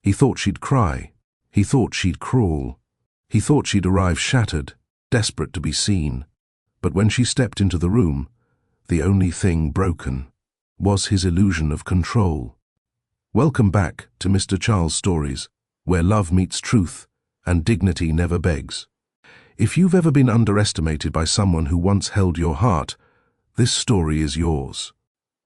He thought she'd cry. He thought she'd crawl. He thought she'd arrive shattered, desperate to be seen. But when she stepped into the room, the only thing broken was his illusion of control. Welcome back to Mr. Charles Stories, where love meets truth and dignity never begs. If you've ever been underestimated by someone who once held your heart, this story is yours.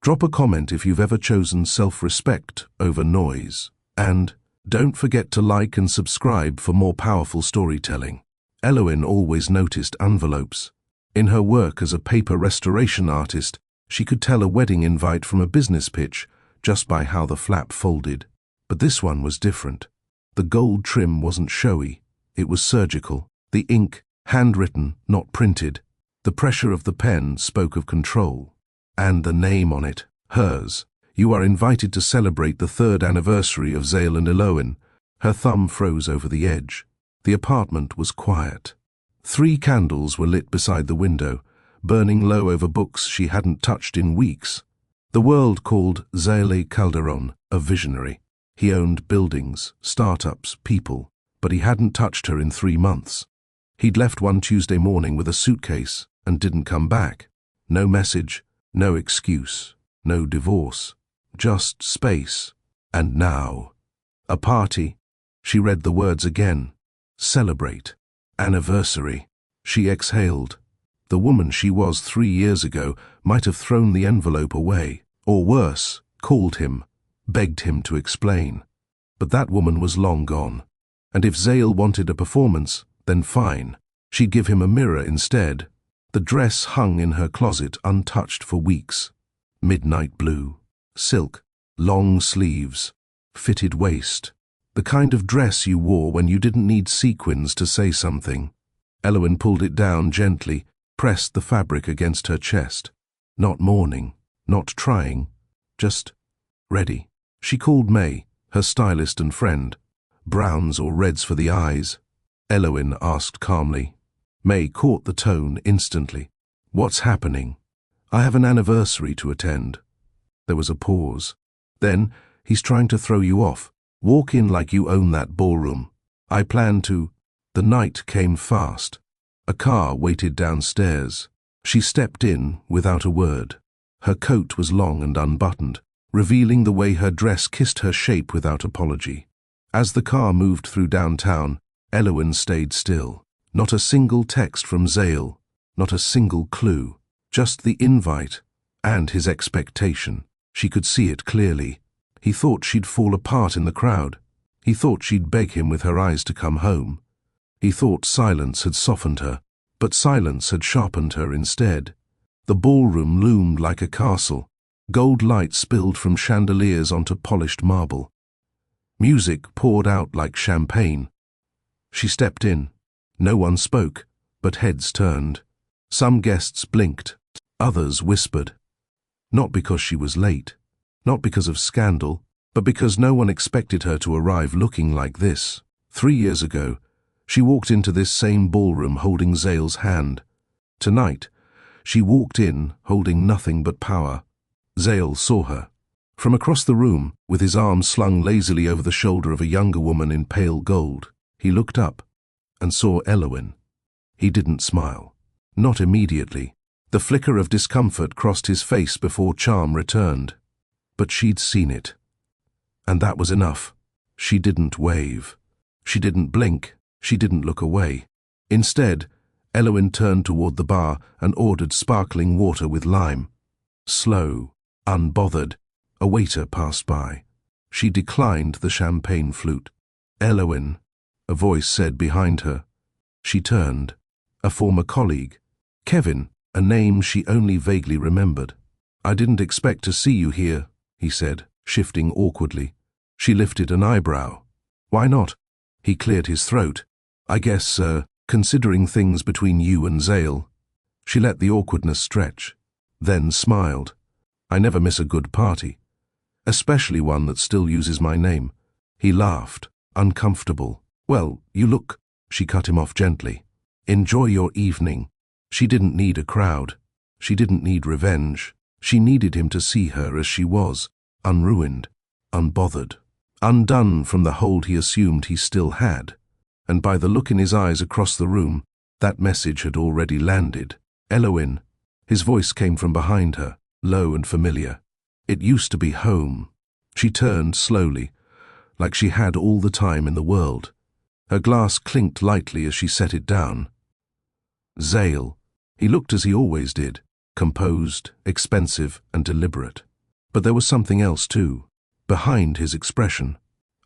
Drop a comment if you've ever chosen self-respect over noise. And don't forget to like and subscribe for more powerful storytelling. Eloin always noticed envelopes. In her work as a paper restoration artist, she could tell a wedding invite from a business pitch just by how the flap folded. But this one was different. The gold trim wasn't showy. It was surgical. The ink, handwritten, not printed. The pressure of the pen spoke of control. And the name on it, hers. You are invited to celebrate the 3rd anniversary of Zale and Eloin. Her thumb froze over the edge. The apartment was quiet. 3 candles were lit beside the window, burning low over books she hadn't touched in weeks. The world called Zale Calderon a visionary. He owned buildings, startups, people, but he hadn't touched her in 3 months. He'd left one Tuesday morning with a suitcase and didn't come back. No message, no excuse, no divorce, just space. And now, a party. She read the words again. Celebrate. Anniversary. She exhaled. The woman she was 3 years ago might have thrown the envelope away, or worse, called him, begged him to explain. But that woman was long gone. And if Zale wanted a performance, then fine. She'd give him a mirror instead. The dress hung in her closet untouched for weeks. Midnight blue, silk, long sleeves, fitted waist. The kind of dress you wore when you didn't need sequins to say something. Eloin pulled it down gently, pressed the fabric against her chest. Not mourning, not trying, just ready. She called May, her stylist and friend. Browns or reds for the eyes? Eloin asked calmly. May caught the tone instantly. What's happening? I have an anniversary to attend. There was a pause. Then, he's trying to throw you off. Walk in like you own that ballroom. I plan to. The night came fast. A car waited downstairs. She stepped in without a word. Her coat was long and unbuttoned, revealing the way her dress kissed her shape without apology. As the car moved through downtown, Eloin stayed still. Not a single text from Zale, not a single clue, just the invite and his expectation. She could see it clearly. He thought she'd fall apart in the crowd. He thought she'd beg him with her eyes to come home. He thought silence had softened her, but silence had sharpened her instead. The ballroom loomed like a castle. Gold light spilled from chandeliers onto polished marble. Music poured out like champagne. She stepped in. No one spoke, but heads turned. Some guests blinked, others whispered. Not because she was late, not because of scandal, but because no one expected her to arrive looking like this. 3 years ago, she walked into this same ballroom holding Zale's hand. Tonight, she walked in holding nothing but power. Zale saw her. From across the room, with his arms slung lazily over the shoulder of a younger woman in pale gold, he looked up and saw Eloin. He didn't smile. Not immediately. The flicker of discomfort crossed his face before charm returned. But she'd seen it. And that was enough. She didn't wave. She didn't blink. She didn't look away. Instead, Eloin turned toward the bar and ordered sparkling water with lime. Slow, unbothered, a waiter passed by. She declined the champagne flute. Eloin, a voice said behind her. She turned. A former colleague. Kevin, a name she only vaguely remembered. I didn't expect to see you here, he said, shifting awkwardly. She lifted an eyebrow. Why not? He cleared his throat. I guess, considering things between you and Zale. She let the awkwardness stretch, then smiled. I never miss a good party, especially one that still uses my name. He laughed, uncomfortable. Well, you look, she cut him off gently. Enjoy your evening. She didn't need a crowd. She didn't need revenge. She needed him to see her as she was, unruined, unbothered. undone from the hold he assumed he still had, and by the look in his eyes across the room, that message had already landed. "Eloin." His voice came from behind her, low and familiar. "It used to be home." She turned slowly, like she had all the time in the world. Her glass clinked lightly as she set it down. Zale. He looked as he always did, composed, expensive, and deliberate. But there was something else too, behind his expression.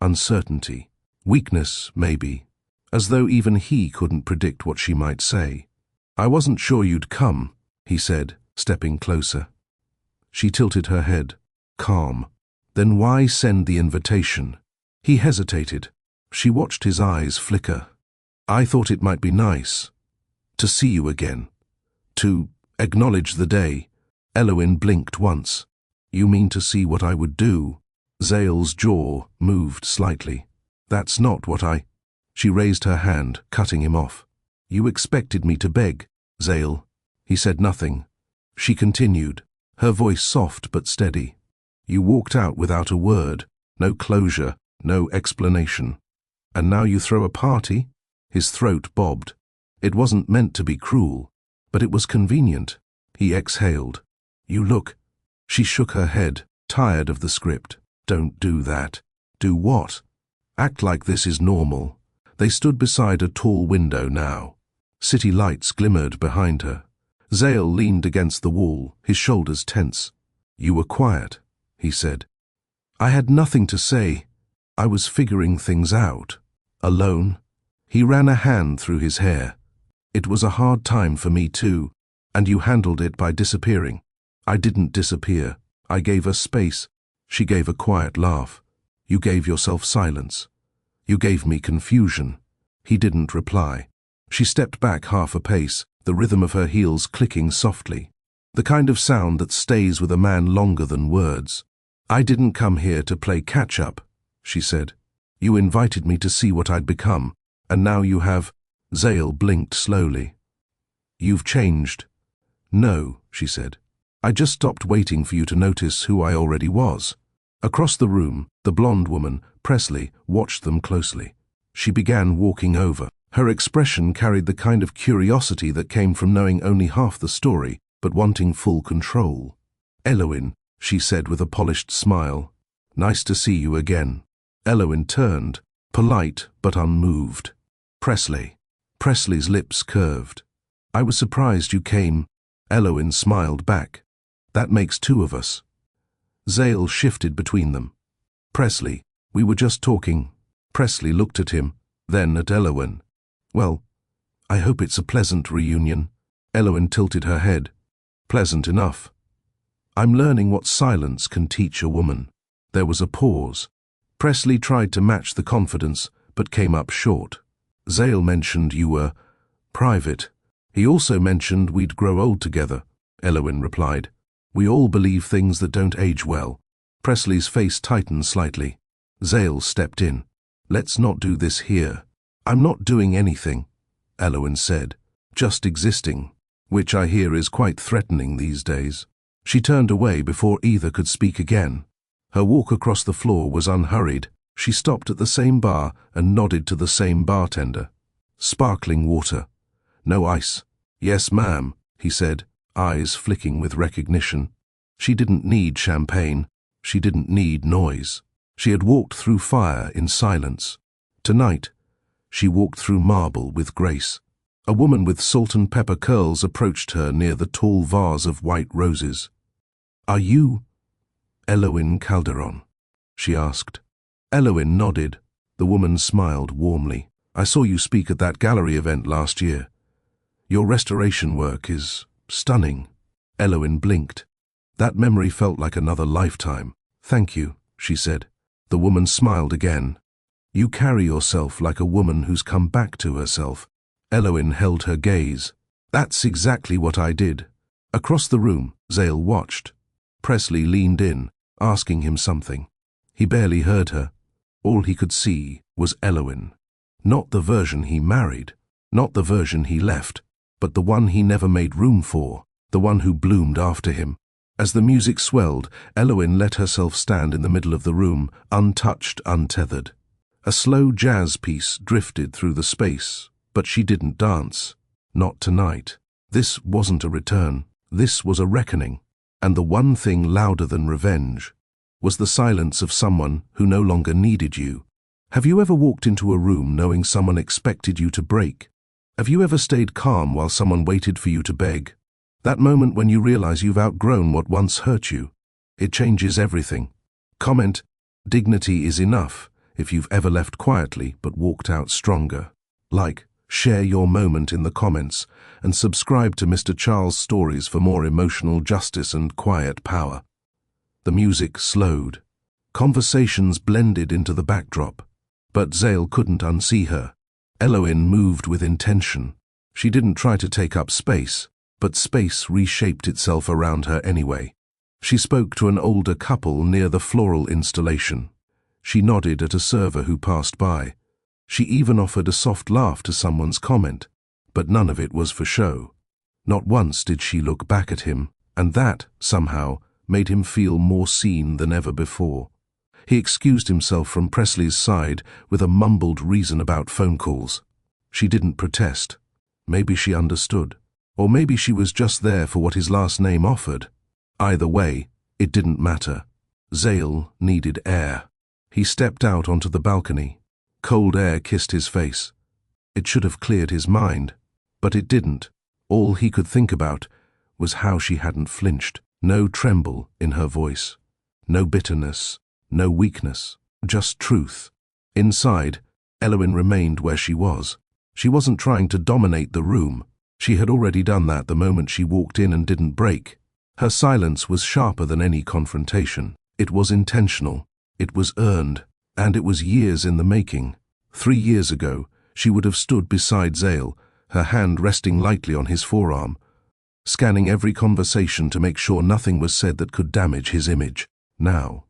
Uncertainty. Weakness, maybe. As though even he couldn't predict what she might say. "I wasn't sure you'd come," he said, stepping closer. She tilted her head, calm. "Then why send the invitation?" He hesitated. She watched his eyes flicker. "I thought it might be nice to see you again, to acknowledge the day." Eloin blinked once. "You mean to see what I would do?" Zale's jaw moved slightly. "That's not what I—" She raised her hand, cutting him off. "You expected me to beg, Zale." He said nothing. She continued, her voice soft but steady. "You walked out without a word, no closure, no explanation. And now you throw a party?" His throat bobbed. It wasn't meant to be cruel, but it was convenient. He exhaled. "You look—" She shook her head, tired of the script. "Don't do that." "Do what?" "Act like this is normal." They stood beside a tall window now. City lights glimmered behind her. Zale leaned against the wall, his shoulders tense. "You were quiet," he said. "I had nothing to say. I was figuring things out. Alone." He ran a hand through his hair. "It was a hard time for me too, and you handled it by disappearing." "I didn't disappear. I gave us space." She gave a quiet laugh. "You gave yourself silence. You gave me confusion." He didn't reply. She stepped back half a pace, the rhythm of her heels clicking softly. The kind of sound that stays with a man longer than words. "I didn't come here to play catch-up," she said. "You invited me to see what I'd become, and now you have—" Zale blinked slowly. "You've changed." "No," she said. "I just stopped waiting for you to notice who I already was." Across the room, the blonde woman, Presley, watched them closely. She began walking over. Her expression carried the kind of curiosity that came from knowing only half the story, but wanting full control. "Eloin," she said with a polished smile. "Nice to see you again." Eloin turned, polite but unmoved. "Presley." Presley's lips curved. "I was surprised you came." Eloin smiled back. "That makes two of us." Zale shifted between them. "Presley, we were just talking." Presley looked at him, then at Eloin. "Well, I hope it's a pleasant reunion." Eloin tilted her head. "Pleasant enough. I'm learning what silence can teach a woman." There was a pause. Presley tried to match the confidence, but came up short. "Zale mentioned you were private. He also mentioned we'd grow old together," Eloin replied. "We all believe things that don't age well." Presley's face tightened slightly. Zale stepped in. "Let's not do this here." "I'm not doing anything," Eloin said. "Just existing, which I hear is quite threatening these days." She turned away before either could speak again. Her walk across the floor was unhurried. She stopped at the same bar and nodded to the same bartender. "Sparkling water. No ice." "Yes, ma'am," he said, eyes flicking with recognition. She didn't need champagne. She didn't need noise. She had walked through fire in silence. Tonight, she walked through marble with grace. A woman with salt and pepper curls approached her near the tall vase of white roses. "Are you Eloin Calderon?" she asked. Eloin nodded. The woman smiled warmly. "I saw you speak at that gallery event last year. Your restoration work is stunning." Eloin blinked. That memory felt like another lifetime. "Thank you," she said. The woman smiled again. "You carry yourself like a woman who's come back to herself." Eloin held her gaze. "That's exactly what I did." Across the room, Zale watched. Presley leaned in, asking him something. He barely heard her. All he could see was Eloin. Not the version he married, not the version he left, but the one he never made room for, the one who bloomed after him. As the music swelled, Eloin let herself stand in the middle of the room, untouched, untethered. A slow jazz piece drifted through the space, but she didn't dance. Not tonight. This wasn't a return. This was a reckoning. And the one thing louder than revenge was the silence of someone who no longer needed you. Have you ever walked into a room knowing someone expected you to break? Have you ever stayed calm while someone waited for you to beg? That moment when you realize you've outgrown what once hurt you. It changes everything. Comment, dignity is enough if you've ever left quietly but walked out stronger. Like, share your moment in the comments, and subscribe to Mr. Charles' Stories for more emotional justice and quiet power. The music slowed. Conversations blended into the backdrop. But Zale couldn't unsee her. Eloin moved with intention. She didn't try to take up space, but space reshaped itself around her anyway. She spoke to an older couple near the floral installation. She nodded at a server who passed by. She even offered a soft laugh to someone's comment, but none of it was for show. Not once did she look back at him, and that, somehow, made him feel more seen than ever before. He excused himself from Presley's side with a mumbled reason about phone calls. She didn't protest. Maybe she understood. Or maybe she was just there for what his last name offered. Either way, it didn't matter. Zale needed air. He stepped out onto the balcony. Cold air kissed his face. It should have cleared his mind, but it didn't. All he could think about was how she hadn't flinched. No tremble in her voice. No bitterness. No weakness, just truth. Inside, Eloin remained where she was. She wasn't trying to dominate the room. She had already done that the moment she walked in and didn't break. Her silence was sharper than any confrontation. It was intentional. It was earned. And it was years in the making. 3 years ago, she would have stood beside Zale, her hand resting lightly on his forearm, scanning every conversation to make sure nothing was said that could damage his image. Now,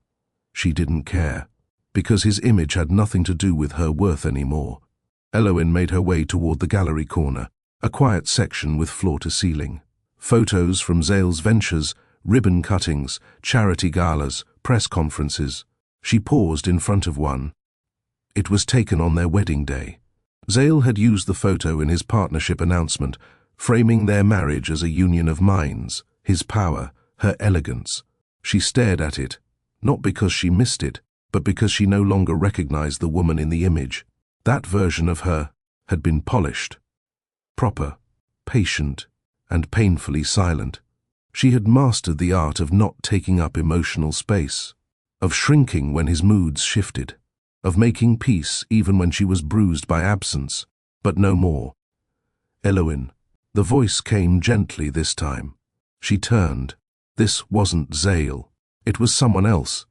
she didn't care, because his image had nothing to do with her worth anymore. Eloin made her way toward the gallery corner, a quiet section with floor-to-ceiling. Photos from Zale's ventures, ribbon cuttings, charity galas, press conferences. She paused in front of one. It was taken on their wedding day. Zale had used the photo in his partnership announcement, framing their marriage as a union of minds, his power, her elegance. She stared at it. Not because she missed it, but because she no longer recognized the woman in the image. That version of her had been polished, proper, patient, and painfully silent. She had mastered the art of not taking up emotional space, of shrinking when his moods shifted, of making peace even when she was bruised by absence, but no more. Eloin. The voice came gently this time. She turned. This wasn't Zale. It was someone else,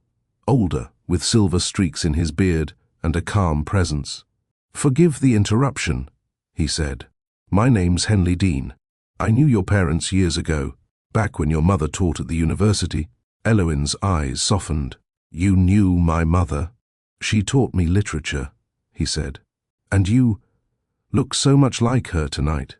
older, with silver streaks in his beard and a calm presence. "Forgive the interruption," he said. "My name's Henley Dean. I knew your parents years ago, back when your mother taught at the university." Eloin's eyes softened. "You knew my mother?" "She taught me literature," he said. "And you look so much like her tonight."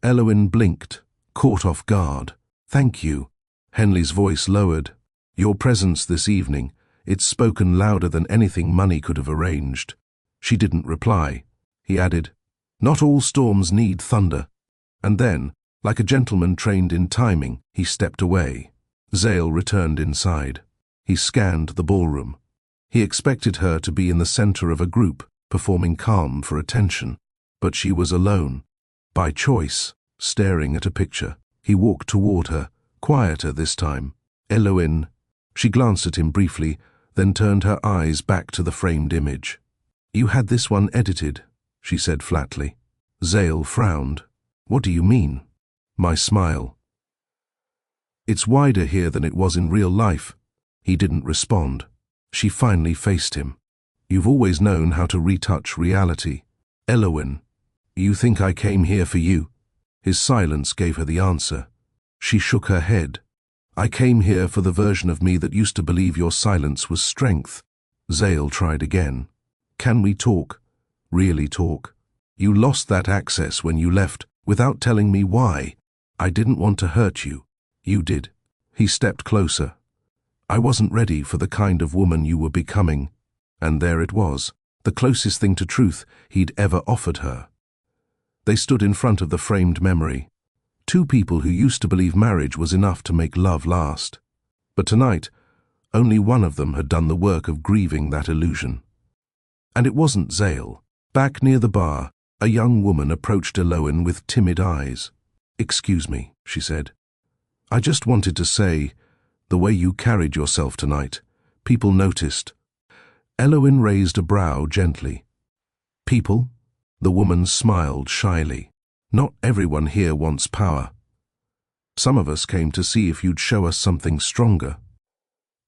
Eloin blinked, caught off guard. "Thank you." Henley's voice lowered. "Your presence this evening, it's spoken louder than anything money could have arranged." She didn't reply. He added, "Not all storms need thunder." And then, like a gentleman trained in timing, he stepped away. Zale returned inside. He scanned the ballroom. He expected her to be in the center of a group, performing calm for attention. But she was alone, by choice, staring at a picture. He walked toward her, quieter this time. "Eloin." She glanced at him briefly, then turned her eyes back to the framed image. "You had this one edited," she said flatly. Zale frowned. "What do you mean?" "My smile. It's wider here than it was in real life." He didn't respond. She finally faced him. "You've always known how to retouch reality." "Eloin, you think I came here for you?" His silence gave her the answer. She shook her head. "I came here for the version of me that used to believe your silence was strength." Zale tried again. "Can we talk? Really talk? You lost that access when you left, without telling me why. I didn't want to hurt you. You did. He stepped closer. I wasn't ready for the kind of woman you were becoming. And there it was, the closest thing to truth he'd ever offered her. They stood in front of the framed memory. Two people who used to believe marriage was enough to make love last. But tonight, only one of them had done the work of grieving that illusion. And it wasn't Zale. Back near the bar, a young woman approached Eloin with timid eyes. "Excuse me," she said. "I just wanted to say, the way you carried yourself tonight, people noticed." Eloin raised a brow gently. "People?" The woman smiled shyly. "Not everyone here wants power. Some of us came to see if you'd show us something stronger."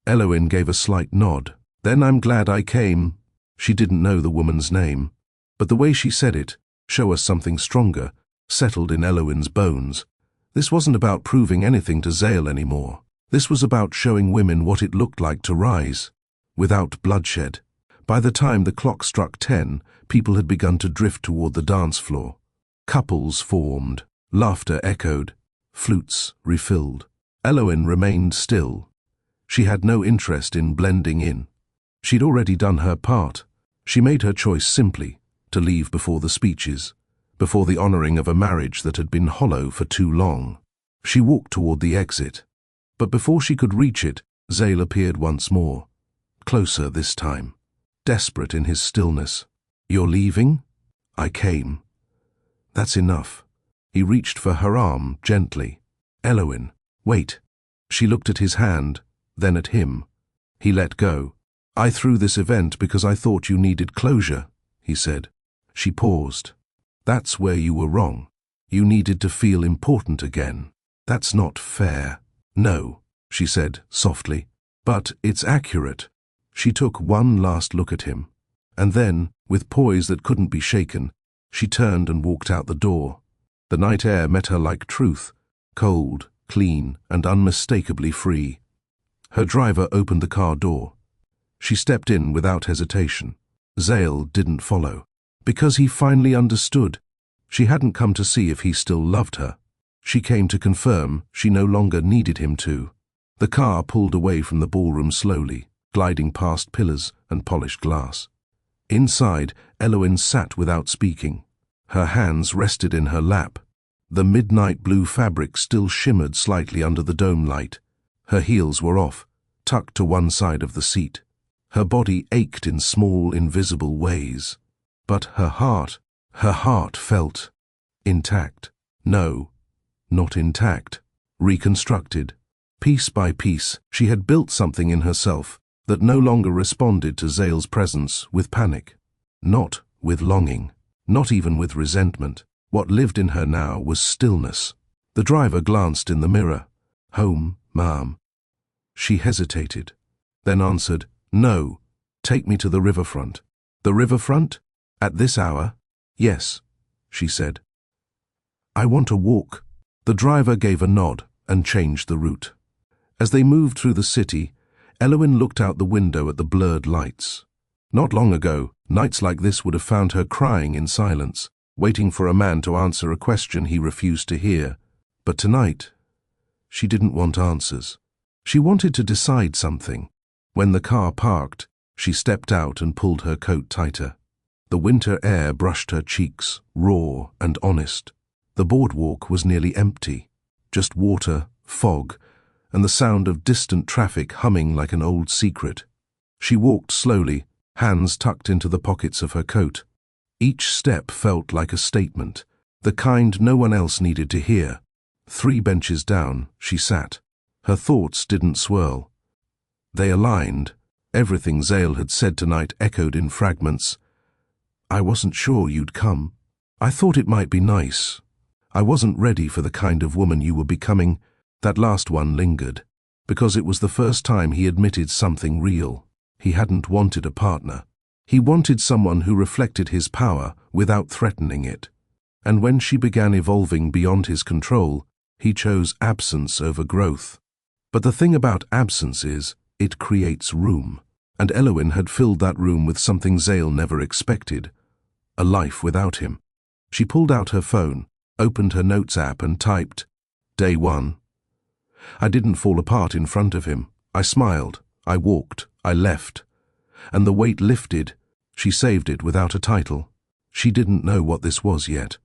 Eloin gave a slight nod. "Then I'm glad I came." She didn't know the woman's name, but the way she said it, "show us something stronger," settled in Eloin's bones. This wasn't about proving anything to Zale anymore. This was about showing women what it looked like to rise, without bloodshed. By the time the clock struck 10, people had begun to drift toward the dance floor. Couples formed, laughter echoed, flutes refilled. Eloin remained still. She had no interest in blending in. She'd already done her part. She made her choice simply, to leave before the speeches, before the honoring of a marriage that had been hollow for too long. She walked toward the exit. But before she could reach it, Zale appeared once more, closer this time, desperate in his stillness. "You're leaving?" "I came." "That's enough." He reached for her arm gently. "Eloin, wait." She looked at his hand, then at him. He let go. "I threw this event because I thought you needed closure," he said. She paused. "That's where you were wrong. You needed to feel important again. That's not fair." "No," she said softly, "but it's accurate." She took one last look at him, and then, with poise that couldn't be shaken, she turned and walked out the door. The night air met her like truth, cold, clean, and unmistakably free. Her driver opened the car door. She stepped in without hesitation. Zale didn't follow, because he finally understood. She hadn't come to see if he still loved her. She came to confirm she no longer needed him to. The car pulled away from the ballroom slowly, gliding past pillars and polished glass. Inside, Eloin sat without speaking. Her hands rested in her lap. The midnight blue fabric still shimmered slightly under the dome light. Her heels were off, tucked to one side of the seat. Her body ached in small, invisible ways. But her heart felt intact. No, not intact. Reconstructed. Piece by piece, she had built something in herself that no longer responded to Zale's presence with panic. Not with longing. Not even with resentment. What lived in her now was stillness. The driver glanced in the mirror. "Home, ma'am." She hesitated, then answered, "No, take me to the riverfront." "The riverfront? At this hour?" "Yes," she said. "I want to walk." The driver gave a nod and changed the route. As they moved through the city, Eloin looked out the window at the blurred lights. Not long ago, nights like this would have found her crying in silence, waiting for a man to answer a question he refused to hear. But tonight, she didn't want answers. She wanted to decide something. When the car parked, she stepped out and pulled her coat tighter. The winter air brushed her cheeks, raw and honest. The boardwalk was nearly empty, just water, fog, and the sound of distant traffic humming like an old secret. She walked slowly, hands tucked into the pockets of her coat. Each step felt like a statement, the kind no one else needed to hear. 3 benches down, she sat. Her thoughts didn't swirl. They aligned. Everything Zale had said tonight echoed in fragments. "I wasn't sure you'd come. I thought it might be nice. I wasn't ready for the kind of woman you were becoming." That last one lingered, because it was the first time he admitted something real. He hadn't wanted a partner. He wanted someone who reflected his power without threatening it. And when she began evolving beyond his control, he chose absence over growth. But the thing about absence is, it creates room. And Eloin had filled that room with something Zale never expected, a life without him. She pulled out her phone, opened her notes app and typed, "Day 1. I didn't fall apart in front of him. I smiled. I walked. I left. And the weight lifted. She saved it without a title. She didn't know what this was yet.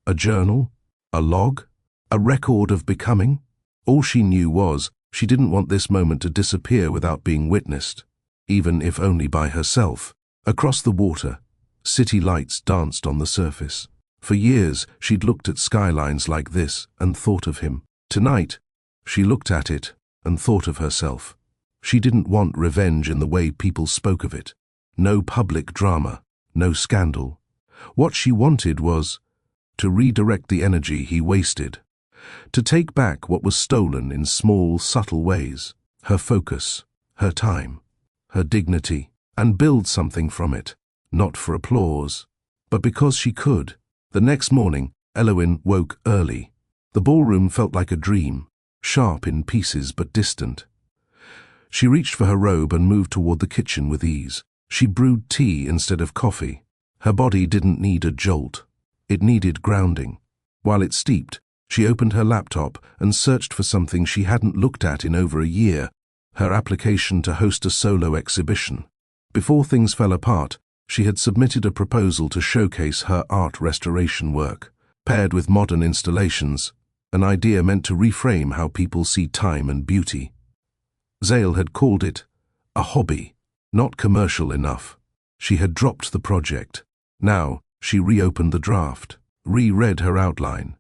A journal? A log? A record of becoming? All she knew was she didn't want this moment to disappear without being witnessed, even if only by herself. Across the water, city lights danced on the surface. For years, she'd looked at skylines like this and thought of him. Tonight, she looked at it and thought of herself. She didn't want revenge in the way people spoke of it. No public drama, no scandal. What she wanted was to redirect the energy he wasted, to take back what was stolen in small, subtle ways, her focus, her time, her dignity, and build something from it, not for applause, but because she could. The next morning, Eloin woke early. The ballroom felt like a dream, sharp in pieces but distant. She reached for her robe and moved toward the kitchen with ease. She brewed tea instead of coffee. Her body didn't need a jolt. It needed grounding. While it steeped, she opened her laptop and searched for something she hadn't looked at in over a year, her application to host a solo exhibition. Before things fell apart, she had submitted a proposal to showcase her art restoration work, paired with modern installations, an idea meant to reframe how people see time and beauty. Zale had called it a hobby, not commercial enough. She had dropped the project. Now, she reopened the draft, reread her outline.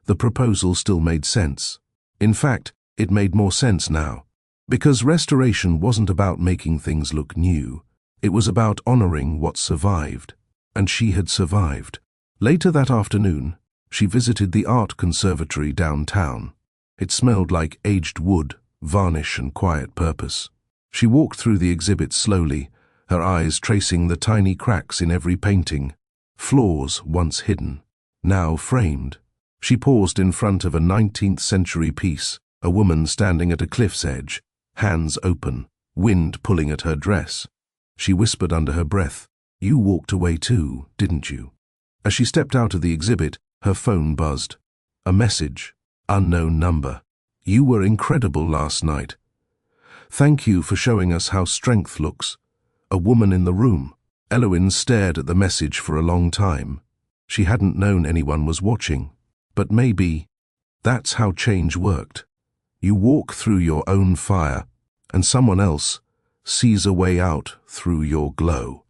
The proposal still made sense. In fact, it made more sense now. Because restoration wasn't about making things look new. It was about honoring what survived. And she had survived. Later that afternoon, she visited the art conservatory downtown. It smelled like aged wood, varnish, and quiet purpose. She walked through the exhibit slowly, her eyes tracing the tiny cracks in every painting, flaws once hidden, now framed. She paused in front of a 19th century piece, a woman standing at a cliff's edge, hands open, wind pulling at her dress. She whispered under her breath, "You walked away too, didn't you?" As she stepped out of the exhibit, her phone buzzed. A message, unknown number. "You were incredible last night. Thank you for showing us how strength looks." A woman in the room. Eloin stared at the message for a long time. She hadn't known anyone was watching. But maybe that's how change worked. You walk through your own fire, and someone else sees a way out through your glow.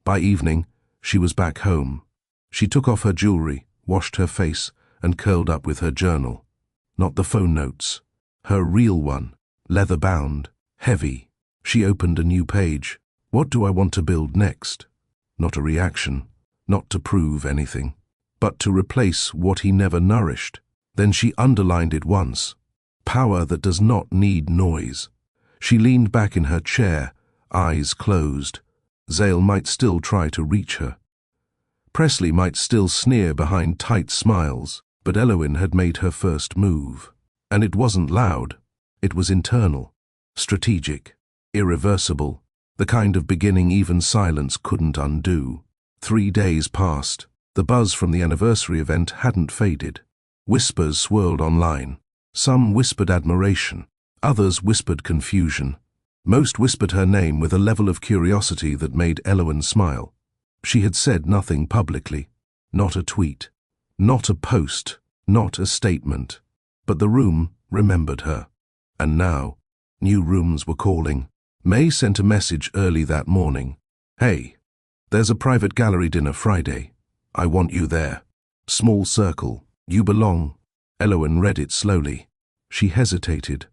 By evening, she was back home. She took off her jewelry, washed her face, and curled up with her journal. Not the phone notes. Her real one, leather-bound, heavy. She opened a new page. What do I want to build next? Not a reaction, not to prove anything, but to replace what he never nourished. Then she underlined it once. Power that does not need noise. She leaned back in her chair, eyes closed. Zale might still try to reach her. Presley might still sneer behind tight smiles, but Eloin had made her first move. And it wasn't loud. It was internal, strategic, irreversible, the kind of beginning even silence couldn't undo. 3 days passed. The buzz from the anniversary event hadn't faded. Whispers swirled online. Some whispered admiration. Others whispered confusion. Most whispered her name with a level of curiosity that made Eloin smile. She had said nothing publicly. Not a tweet. Not a post. Not a statement. But the room remembered her. And now, new rooms were calling. May sent a message early that morning. "Hey, there's a private gallery dinner Friday. I want you there. Small circle. You belong." Eloin read it slowly. She hesitated,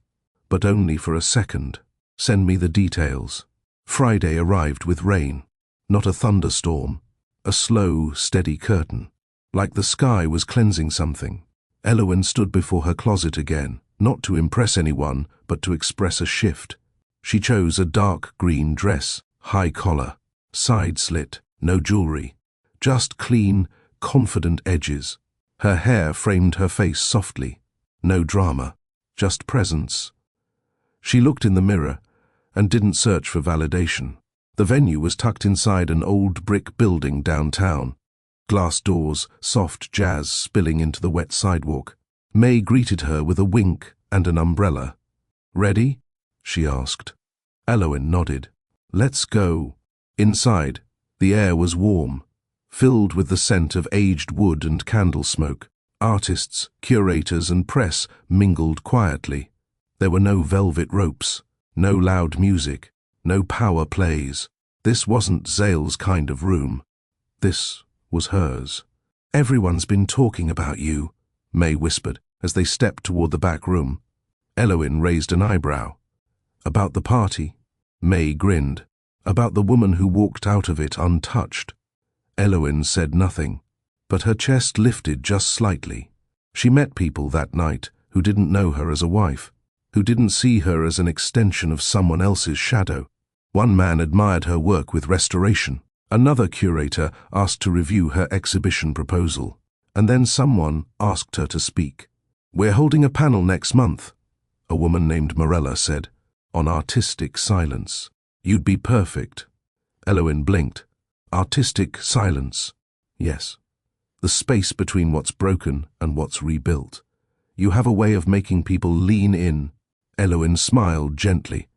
but only for a second. "Send me the details." Friday arrived with rain. Not a thunderstorm. A slow, steady curtain. Like the sky was cleansing something. Eloin stood before her closet again, not to impress anyone, but to express a shift. She chose a dark green dress, high collar, side slit, no jewelry. Just clean, confident edges. Her hair framed her face softly. No drama, just presence. She looked in the mirror and didn't search for validation. The venue was tucked inside an old brick building downtown. Glass doors, soft jazz spilling into the wet sidewalk. May greeted her with a wink and an umbrella. Ready? She asked. Eloin nodded. Let's go. Inside, the air was warm, filled with the scent of aged wood and candle smoke. Artists, curators, and press mingled quietly. There were no velvet ropes, no loud music, no power plays. This wasn't Zale's kind of room. This was hers. Everyone's been talking about you, May whispered as they stepped toward the back room. Eloin raised an eyebrow. About the party? May grinned. About the woman who walked out of it untouched? Eloin said nothing, but her chest lifted just slightly. She met people that night who didn't know her as a wife, who didn't see her as an extension of someone else's shadow. One man admired her work with restoration. Another curator asked to review her exhibition proposal, and then someone asked her to speak. We're holding a panel next month, a woman named Morella said, on artistic silence. You'd be perfect. Eloin blinked. Artistic silence. Yes. The space between what's broken and what's rebuilt. You have a way of making people lean in. Eloin smiled gently.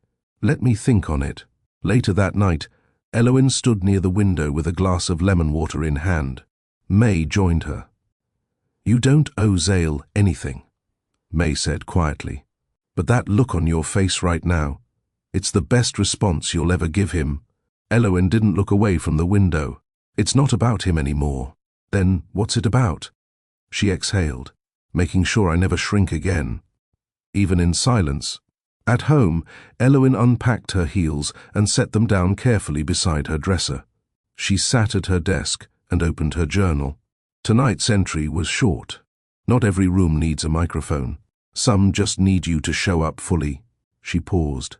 Let me think on it. Later that night, Eloin stood near the window with a glass of lemon water in hand. May joined her. You don't owe Zale anything, May said quietly. But that look on your face right now, it's the best response you'll ever give him. Eloin didn't look away from the window. It's not about him anymore. Then what's it about? She exhaled, making sure I never shrink again. Even in silence. At home, Eloin unpacked her heels and set them down carefully beside her dresser. She sat at her desk and opened her journal. Tonight's entry was short. Not every room needs a microphone. Some just need you to show up fully. She paused,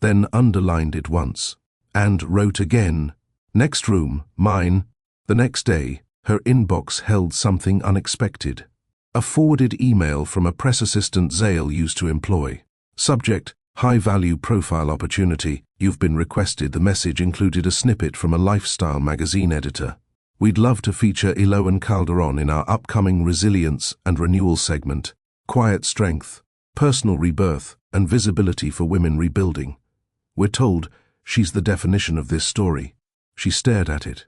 then underlined it once, and wrote again. Next room, mine. The next day, her inbox held something unexpected. A forwarded email from a press assistant Zale used to employ. Subject, high-value profile opportunity. You've been requested. The message included a snippet from a lifestyle magazine editor. We'd love to feature Eloin Calderon in our upcoming Resilience and Renewal segment. Quiet strength, personal rebirth, and visibility for women rebuilding. We're told she's the definition of this story. She stared at it.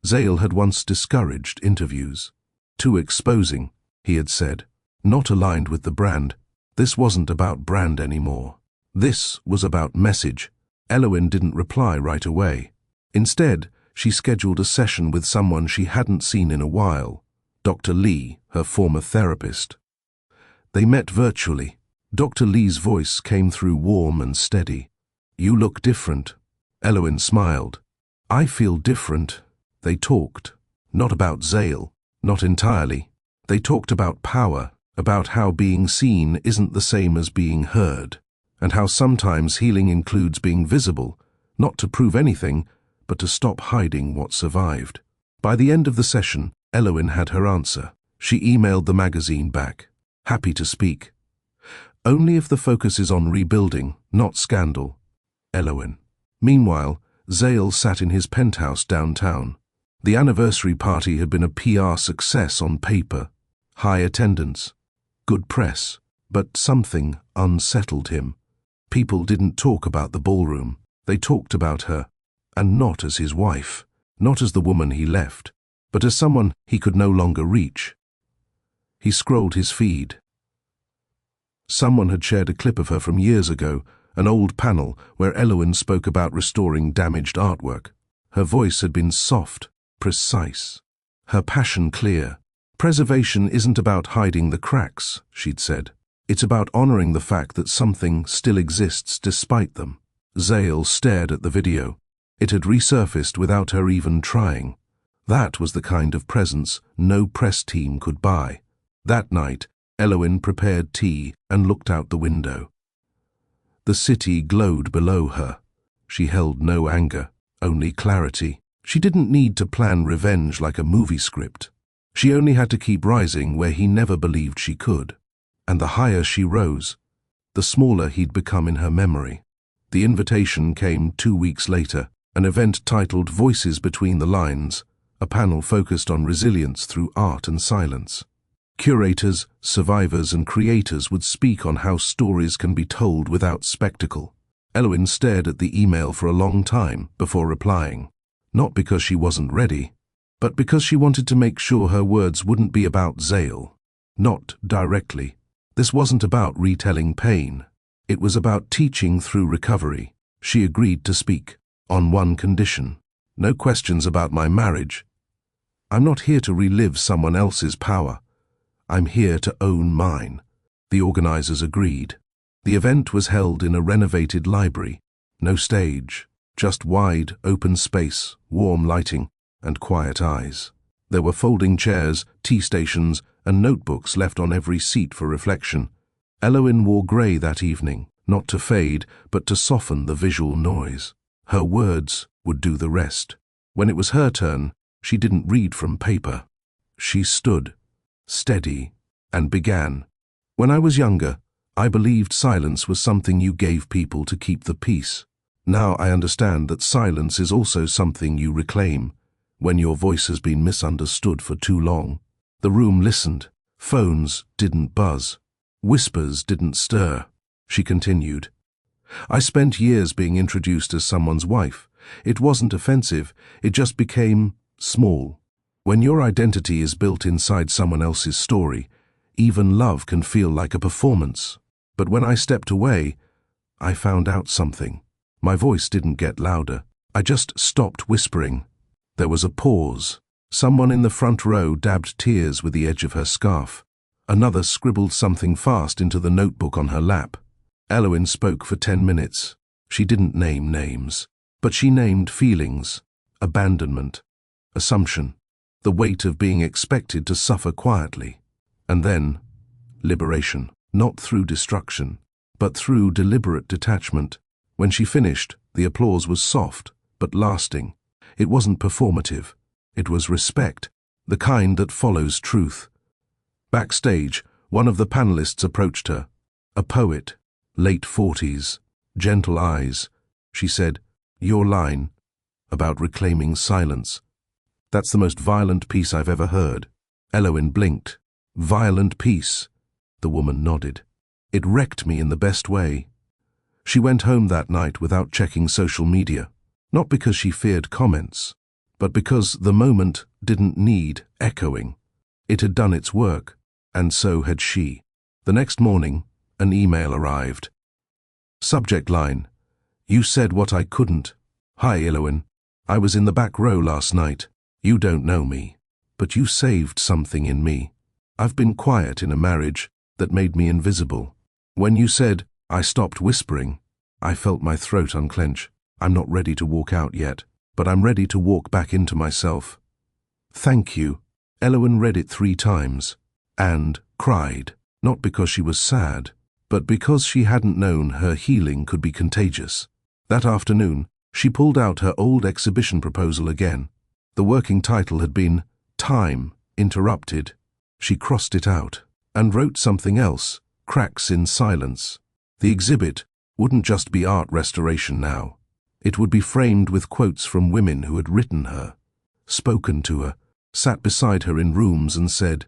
Zale had once discouraged interviews. Too exposing, he had said. Not aligned with the brand. This wasn't about brand anymore. This was about message. Eloin didn't reply right away. Instead, she scheduled a session with someone she hadn't seen in a while, Dr. Lee, her former therapist. They met virtually. Dr. Lee's voice came through warm and steady. You look different. Eloin smiled. I feel different. They talked. Not about Zale. Not entirely. They talked about power, about how being seen isn't the same as being heard, and how sometimes healing includes being visible, not to prove anything, but to stop hiding what survived. By the end of the session, Eloin had her answer. She emailed the magazine back. Happy to speak. Only if the focus is on rebuilding, not scandal. Eloin. Meanwhile, Zale sat in his penthouse downtown. The anniversary party had been a PR success on paper. High attendance. Good press. But something unsettled him. People didn't talk about the ballroom. They talked about her. And not as his wife. Not as the woman he left. But as someone he could no longer reach. He scrolled his feed. Someone had shared a clip of her from years ago, an old panel where Eloin spoke about restoring damaged artwork. Her voice had been soft, precise. Her passion clear. Preservation isn't about hiding the cracks, she'd said. It's about honoring the fact that something still exists despite them. Zale stared at the video. It had resurfaced without her even trying. That was the kind of presence no press team could buy. That night, Eloin prepared tea and looked out the window. The city glowed below her. She held no anger, only clarity. She didn't need to plan revenge like a movie script. She only had to keep rising where he never believed she could. And the higher she rose, the smaller he'd become in her memory. The invitation came 2 weeks later, an event titled Voices Between the Lines, a panel focused on resilience through art and silence. Curators, survivors, and creators would speak on how stories can be told without spectacle. Eloin stared at the email for a long time before replying, not because she wasn't ready, but because she wanted to make sure her words wouldn't be about Zale. Not directly. This wasn't about retelling pain. It was about teaching through recovery. She agreed to speak, on one condition. No questions about my marriage. I'm not here to relive someone else's power. I'm here to own mine. The organizers agreed. The event was held in a renovated library. No stage, just wide, open space, warm lighting, and quiet eyes. There were folding chairs, tea stations, and notebooks left on every seat for reflection. Eloin wore grey that evening, not to fade, but to soften the visual noise. Her words would do the rest. When it was her turn, she didn't read from paper. She stood, steady, and began. When I was younger, I believed silence was something you gave people to keep the peace. Now I understand that silence is also something you reclaim when your voice has been misunderstood for too long. The room listened. Phones didn't buzz. Whispers didn't stir. She continued. I spent years being introduced as someone's wife. It wasn't offensive, it just became small. When your identity is built inside someone else's story, even love can feel like a performance. But when I stepped away, I found out something. My voice didn't get louder. I just stopped whispering. There was a pause. Someone in the front row dabbed tears with the edge of her scarf. Another scribbled something fast into the notebook on her lap. Eloin spoke for 10 minutes. She didn't name names, but she named feelings, abandonment, assumption, the weight of being expected to suffer quietly. And then, liberation, not through destruction, but through deliberate detachment. When she finished, the applause was soft, but lasting. It wasn't performative. It was respect, the kind that follows truth. Backstage, one of the panelists approached her. A poet, late 40s, gentle eyes. She said, "Your line, about reclaiming silence. That's the most violent piece I've ever heard." Eloin blinked. "Violent piece?" The woman nodded. "It wrecked me in the best way." She went home that night without checking social media, not because she feared comments, but because the moment didn't need echoing. It had done its work, and so had she. The next morning, an email arrived. Subject line, "You said what I couldn't. Hi, Eloin. I was in the back row last night. You don't know me, but you saved something in me. I've been quiet in a marriage that made me invisible. When you said, I stopped whispering, I felt my throat unclench. I'm not ready to walk out yet, but I'm ready to walk back into myself. Thank you." Eloin read it 3 times, and cried, not because she was sad, but because she hadn't known her healing could be contagious. That afternoon, she pulled out her old exhibition proposal again. The working title had been Time Interrupted. She crossed it out and wrote something else, Cracks in Silence. The exhibit wouldn't just be art restoration now. It would be framed with quotes from women who had written her, spoken to her, sat beside her in rooms and said,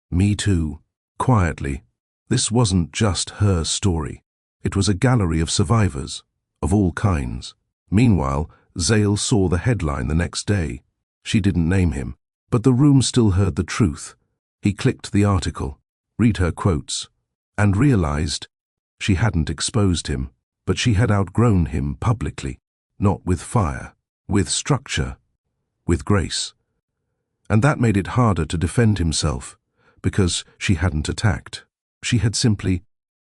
"Me too," quietly. This wasn't just her story. It was a gallery of survivors, of all kinds. Meanwhile, Zale saw the headline the next day. She didn't name him, but the room still heard the truth. He clicked the article, read her quotes, and realized she hadn't exposed him, but she had outgrown him publicly, not with fire, with structure, with grace. And that made it harder to defend himself, because she hadn't attacked. She had simply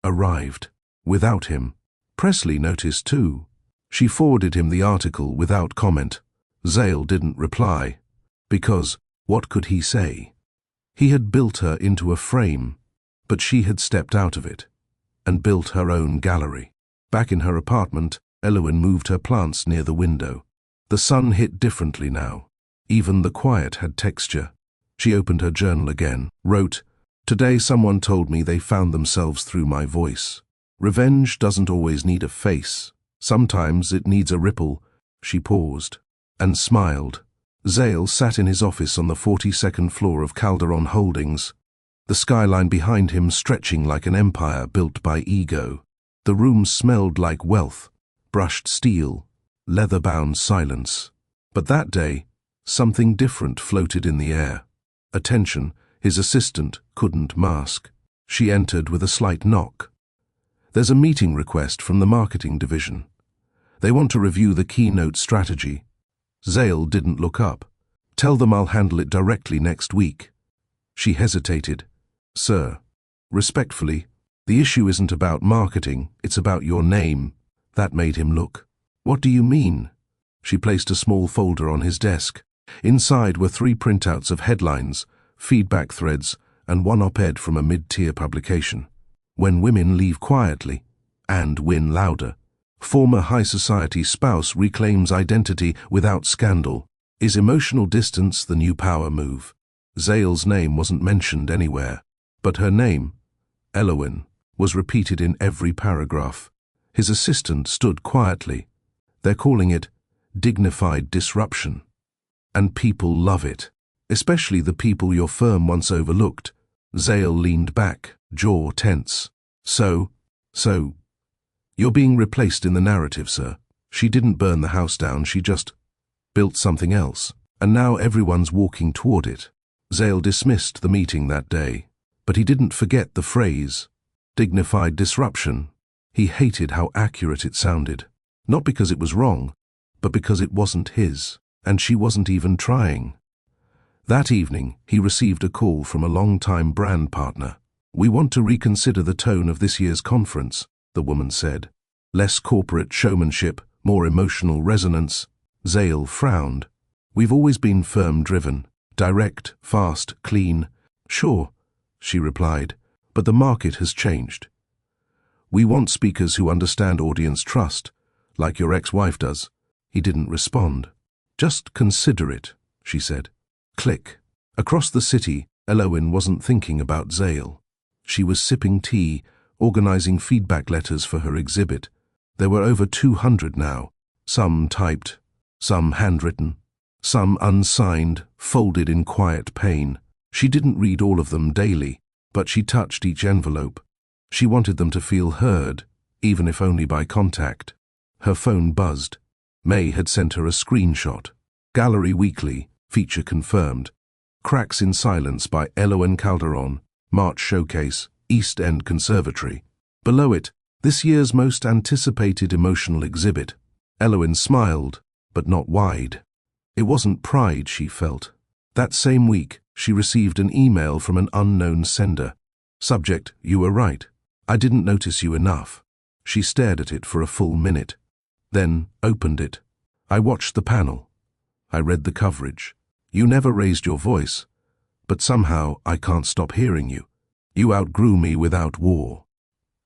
arrived, without him. Presley noticed too. She forwarded him the article without comment. Zale didn't reply, because what could he say? He had built her into a frame, but she had stepped out of it and built her own gallery. Back in her apartment, Eloin moved her plants near the window. The sun hit differently now. Even the quiet had texture. She opened her journal again, wrote, "Today someone told me they found themselves through my voice. Revenge doesn't always need a face. Sometimes it needs a ripple." She paused and smiled. Zale sat in his office on the 42nd floor of Calderon Holdings. the skyline behind him stretching like an empire built by ego. The room smelled like wealth, brushed steel, leather-bound silence. But that day, something different floated in the air. A tension his assistant couldn't mask. She entered with a slight knock. "There's a meeting request from the marketing division. They want to review the keynote strategy." Zale didn't look up. "Tell them I'll handle it directly next week." She hesitated. "Sir, respectfully, the issue isn't about marketing, it's about your name." That made him look. "What do you mean?" She placed a small folder on his desk. Inside were 3 printouts of headlines, feedback threads, and one op-ed from a mid-tier publication. "When women leave quietly and win louder. Former high society spouse reclaims identity without scandal. Is emotional distance the new power move?" Zale's name wasn't mentioned anywhere, but her name, Elowen, was repeated in every paragraph. His assistant stood quietly. "They're calling it dignified disruption. And people love it, especially the people your firm once overlooked." Zale leaned back, jaw tense. So, you're being replaced in the narrative, sir. She didn't burn the house down, she just built something else. And now everyone's walking toward it." Zale dismissed the meeting that day, but he didn't forget the phrase, dignified disruption. He hated how accurate it sounded. Not because it was wrong, but because it wasn't his, and she wasn't even trying. That evening, he received a call from a long-time brand partner. "We want to reconsider the tone of this year's conference," the woman said. "Less corporate showmanship, more emotional resonance." Zale frowned. "We've always been firm-driven, direct, fast, clean." "Sure," she replied, "but the market has changed. We want speakers who understand audience trust, like your ex-wife does." He didn't respond. "Just consider it," she said. Click. Across the city, Elowen wasn't thinking about Zale. She was sipping tea, organizing feedback letters for her exhibit. There were over 200 now, some typed, some handwritten, some unsigned, folded in quiet pain. She didn't read all of them daily, but she touched each envelope. She wanted them to feel heard, even if only by contact. Her phone buzzed. May had sent her a screenshot. Gallery Weekly, feature confirmed. Cracks in Silence by Elowen Calderon, March Showcase, East End Conservatory. Below it, this year's most anticipated emotional exhibit. Elowen smiled, but not wide. It wasn't pride she felt. That same week, she received an email from an unknown sender. Subject, "You were right. I didn't notice you enough." She stared at it for a full minute, then opened it. "I watched the panel. I read the coverage. You never raised your voice, but somehow I can't stop hearing you. You outgrew me without war.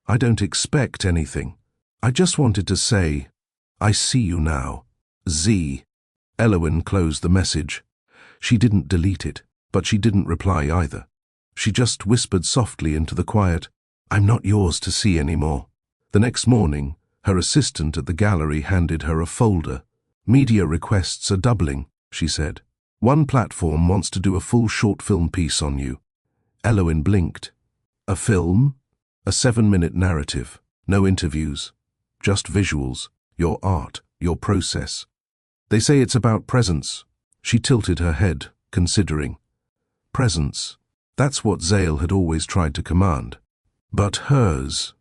I don't expect anything. I just wanted to say, I see you now. Z." Elowen closed the message. She didn't delete it, but she didn't reply either. She just whispered softly into the quiet, "I'm not yours to see anymore." The next morning, her assistant at the gallery handed her a folder. "Media requests are doubling," she said. "One platform wants to do a full short film piece on you." Elowen blinked. "A film?" "A 7-minute narrative. No interviews. Just visuals. Your art. Your process. They say it's about presence." She tilted her head, considering. Presence. That's what Zale had always tried to command. But hers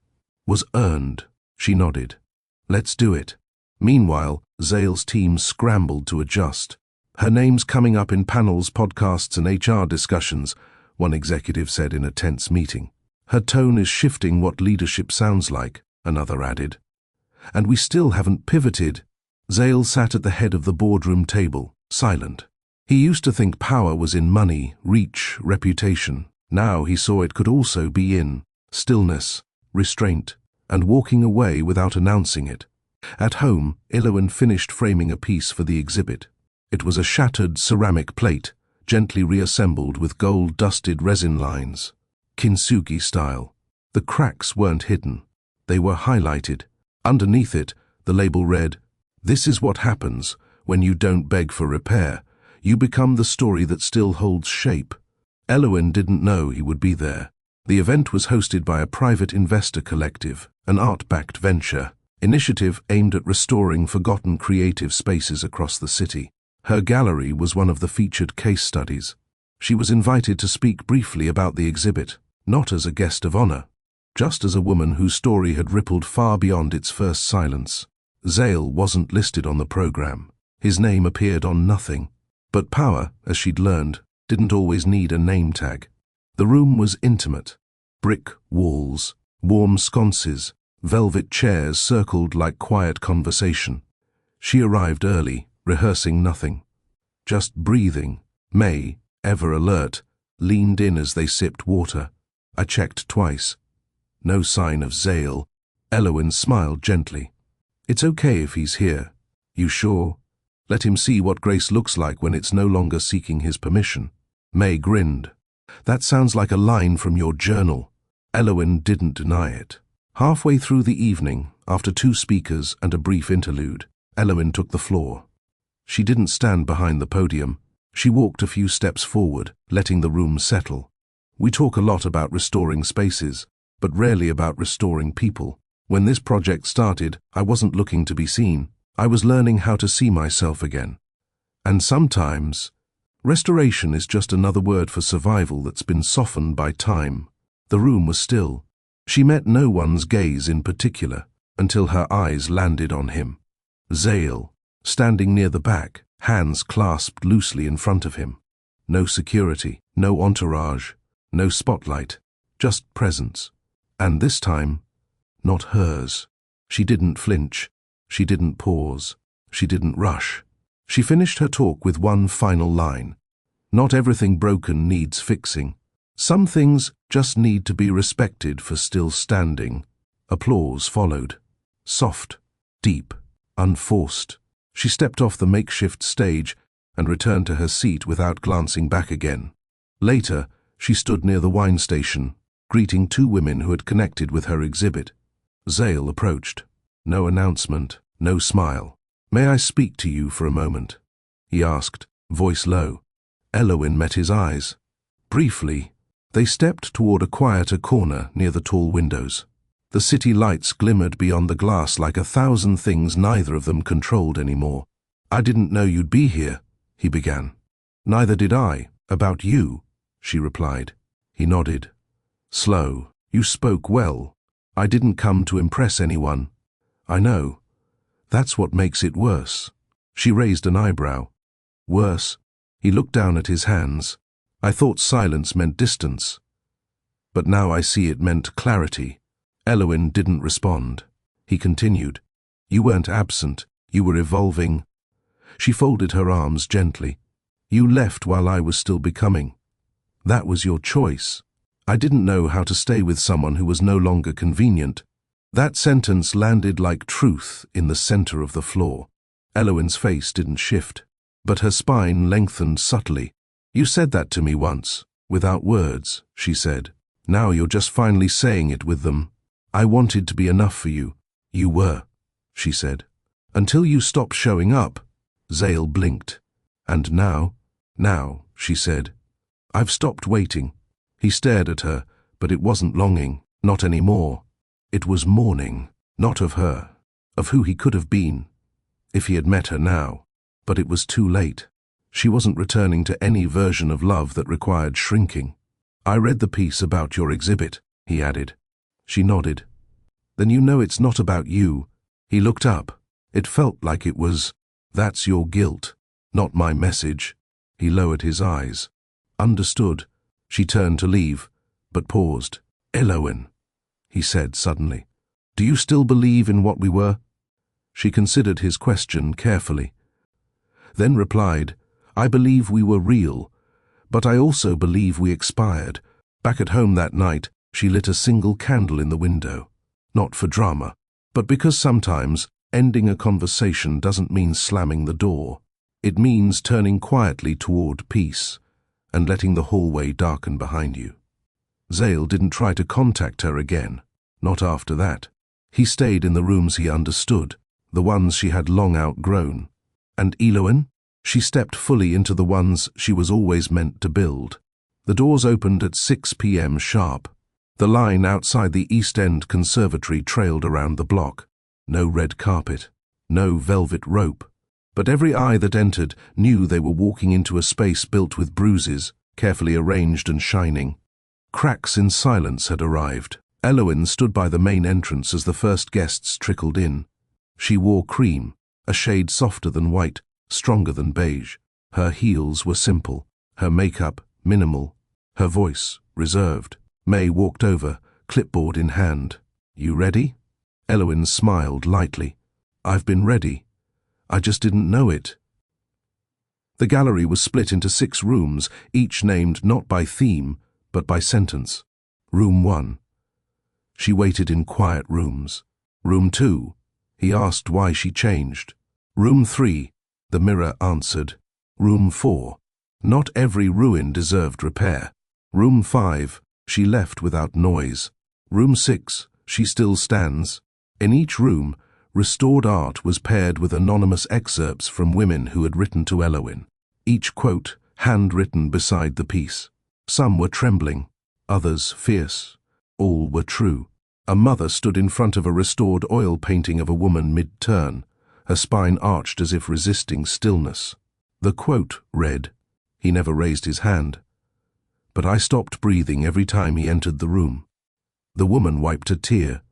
was earned. She nodded. "Let's do it." Meanwhile, Zale's team scrambled to adjust. "Her name's coming up in panels, podcasts, and HR discussions," one executive said in a tense meeting. "Her tone is shifting what leadership sounds like," another added. "And we still haven't pivoted." Zale sat at the head of the boardroom table, silent. He used to think power was in money, reach, reputation. Now he saw it could also be in stillness, restraint, and walking away without announcing it. At home, Elowen finished framing a piece for the exhibit. It was a shattered ceramic plate, gently reassembled with gold-dusted resin lines, kintsugi style. The cracks weren't hidden. They were highlighted. Underneath it, the label read, "This is what happens when you don't beg for repair. You become the story that still holds shape." Elowin didn't know he would be there. The event was hosted by a private investor collective, an art-backed venture initiative aimed at restoring forgotten creative spaces across the city. Her gallery was one of the featured case studies. She was invited to speak briefly about the exhibit, not as a guest of honor, just as a woman whose story had rippled far beyond its first silence. Zale wasn't listed on the program. His name appeared on nothing. But power, as she'd learned, didn't always need a name tag. The room was intimate. Brick walls, warm sconces, velvet chairs circled like quiet conversation. She arrived early, rehearsing nothing. Just breathing. May, ever alert, leaned in as they sipped water. I checked twice. No sign of Zale. Elowin smiled gently. It's okay if he's here. You sure? Let him see what grace looks like when it's no longer seeking his permission. May grinned. That sounds like a line from your journal. Elowin didn't deny it. Halfway through the evening, after 2 speakers and a brief interlude, Elowin took the floor. She didn't stand behind the podium. She walked a few steps forward, letting the room settle. We talk a lot about restoring spaces, but rarely about restoring people. When this project started, I wasn't looking to be seen. I was learning how to see myself again. And sometimes, restoration is just another word for survival that's been softened by time. The room was still. She met no one's gaze in particular, until her eyes landed on him. Zale, standing near the back, hands clasped loosely in front of him. No security, no entourage, no spotlight, just presence. And this time, not hers. She didn't flinch. She didn't pause. She didn't rush. She finished her talk with one final line. Not everything broken needs fixing. Some things just need to be respected for still standing. Applause followed. Soft, deep, unforced. She stepped off the makeshift stage and returned to her seat without glancing back again. Later, she stood near the wine station, greeting 2 women who had connected with her exhibit. Zale approached. No announcement, no smile. May I speak to you for a moment? He asked, voice low. Elowin met his eyes. Briefly, they stepped toward a quieter corner near the tall windows. The city lights glimmered beyond the glass like 1,000 things neither of them controlled anymore. I didn't know you'd be here, he began. Neither did I. About you, she replied. He nodded. Slow. You spoke well. I didn't come to impress anyone. I know. That's what makes it worse. She raised an eyebrow. Worse. He looked down at his hands. I thought silence meant distance. But now I see it meant clarity. Elowin didn't respond. He continued. You weren't absent. You were evolving. She folded her arms gently. You left while I was still becoming. That was your choice. I didn't know how to stay with someone who was no longer convenient. That sentence landed like truth in the center of the floor. Elowin's face didn't shift, but her spine lengthened subtly. You said that to me once, without words, she said. Now you're just finally saying it with them. I wanted to be enough for you. You were, she said. Until you stopped showing up. Zale blinked. And now, she said. I've stopped waiting. He stared at her, but it wasn't longing, not anymore. It was mourning, not of her, of who he could have been, if he had met her now. But it was too late. She wasn't returning to any version of love that required shrinking. I read the piece about your exhibit, he added. She nodded. Then you know it's not about you. He looked up. It felt like it was, that's your guilt, not my message. He lowered his eyes. Understood. She turned to leave, but paused. Elowin, he said suddenly. Do you still believe in what we were? She considered his question carefully. Then replied, I believe we were real, but I also believe we expired. Back at home that night, she lit a single candle in the window. Not for drama, but because sometimes ending a conversation doesn't mean slamming the door. It means turning quietly toward peace and letting the hallway darken behind you. Zale didn't try to contact her again, not after that. He stayed in the rooms he understood, the ones she had long outgrown. And Elowin? She stepped fully into the ones she was always meant to build. The doors opened at 6 p.m. sharp. The line outside the East End Conservatory trailed around the block. No red carpet, no velvet rope. But every eye that entered knew they were walking into a space built with bruises, carefully arranged and shining. Cracks in silence had arrived. Eloin stood by the main entrance as the first guests trickled in. She wore cream, a shade softer than white, stronger than beige. Her heels were simple, her makeup minimal, her voice reserved. May walked over, clipboard in hand. "You ready?" Eloin smiled lightly. "I've been ready. I just didn't know it." The gallery was split into 6 rooms, each named not by theme, but by sentence. Room 1. She waited in quiet rooms. Room 2. He asked why she changed. Room 3. The mirror answered. Room 4. Not every ruin deserved repair. Room 5. She left without noise. Room 6. She still stands. In each room, restored art was paired with anonymous excerpts from women who had written to Eloin. Each quote handwritten beside the piece. Some were trembling, others fierce. All were true. A mother stood in front of a restored oil painting of a woman mid-turn, her spine arched as if resisting stillness. The quote read, "He never raised his hand, but I stopped breathing every time he entered the room." The woman wiped a tear.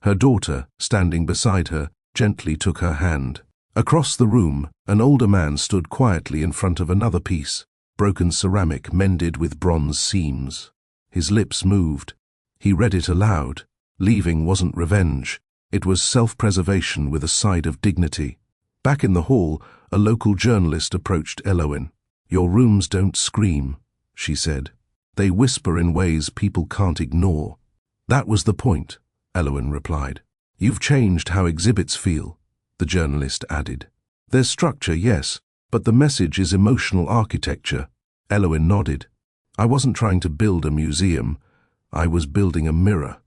Her daughter, standing beside her, gently took her hand. Across the room, an older man stood quietly in front of another piece, broken ceramic mended with bronze seams. His lips moved. He read it aloud. Leaving wasn't revenge. It was self-preservation with a side of dignity. Back in the hall, a local journalist approached Eloin. "Your rooms don't scream," she said. "They whisper in ways people can't ignore." "That was the point," Eloin replied. "You've changed how exhibits feel," the journalist added. "There's structure, yes, but the message is emotional architecture." Eloin nodded. "I wasn't trying to build a museum. I was building a mirror."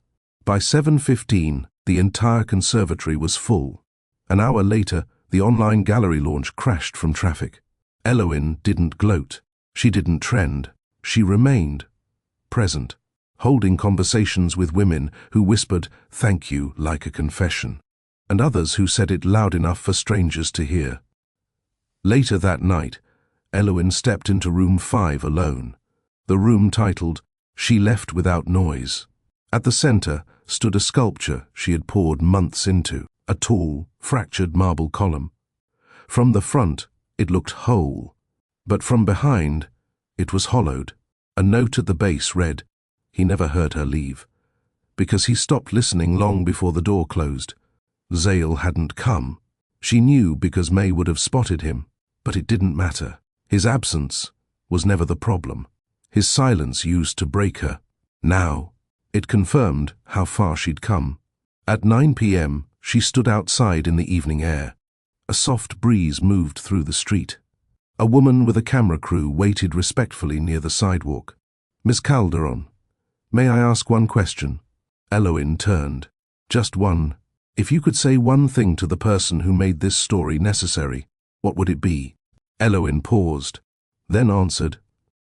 By 7:15, the entire conservatory was full. An hour later, the online gallery launch crashed from traffic. Eloin didn't gloat. She didn't trend. She remained present, holding conversations with women who whispered "thank you" like a confession, and others who said it loud enough for strangers to hear. Later that night, Eloin stepped into room 5 alone, the room titled "She Left Without Noise." At the center stood a sculpture she had poured months into, a tall, fractured marble column. From the front, it looked whole, but from behind, it was hollowed. A note at the base read, "He never heard her leave, because he stopped listening long before the door closed." Zale hadn't come. She knew because May would have spotted him, but it didn't matter. His absence was never the problem. His silence used to break her. Now, it confirmed how far she'd come. At 9 p.m., she stood outside in the evening air. A soft breeze moved through the street. A woman with a camera crew waited respectfully near the sidewalk. "Miss Calderon, may I ask one question?" Eloin turned. "Just one. If you could say one thing to the person who made this story necessary, what would it be?" Eloin paused, then answered,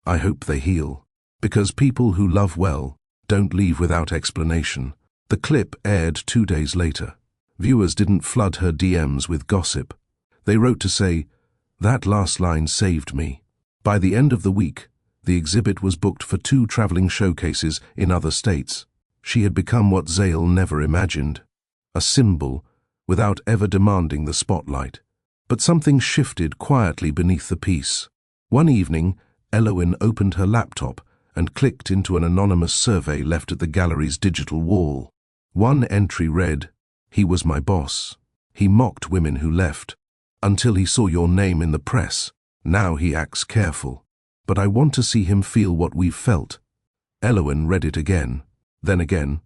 "I hope they heal. Because people who love well don't leave without explanation." The clip aired 2 days later. Viewers didn't flood her DMs with gossip. They wrote to say, "That last line saved me." By the end of the week, the exhibit was booked for 2 traveling showcases in other states. She had become what Zale never imagined, a symbol without ever demanding the spotlight. But something shifted quietly beneath the piece. One evening, Eloin opened her laptop and clicked into an anonymous survey left at the gallery's digital wall. One entry read, "He was my boss. He mocked women who left, until he saw your name in the press. Now he acts careful. But I want to see him feel what we've felt." Eloin read it again, then again.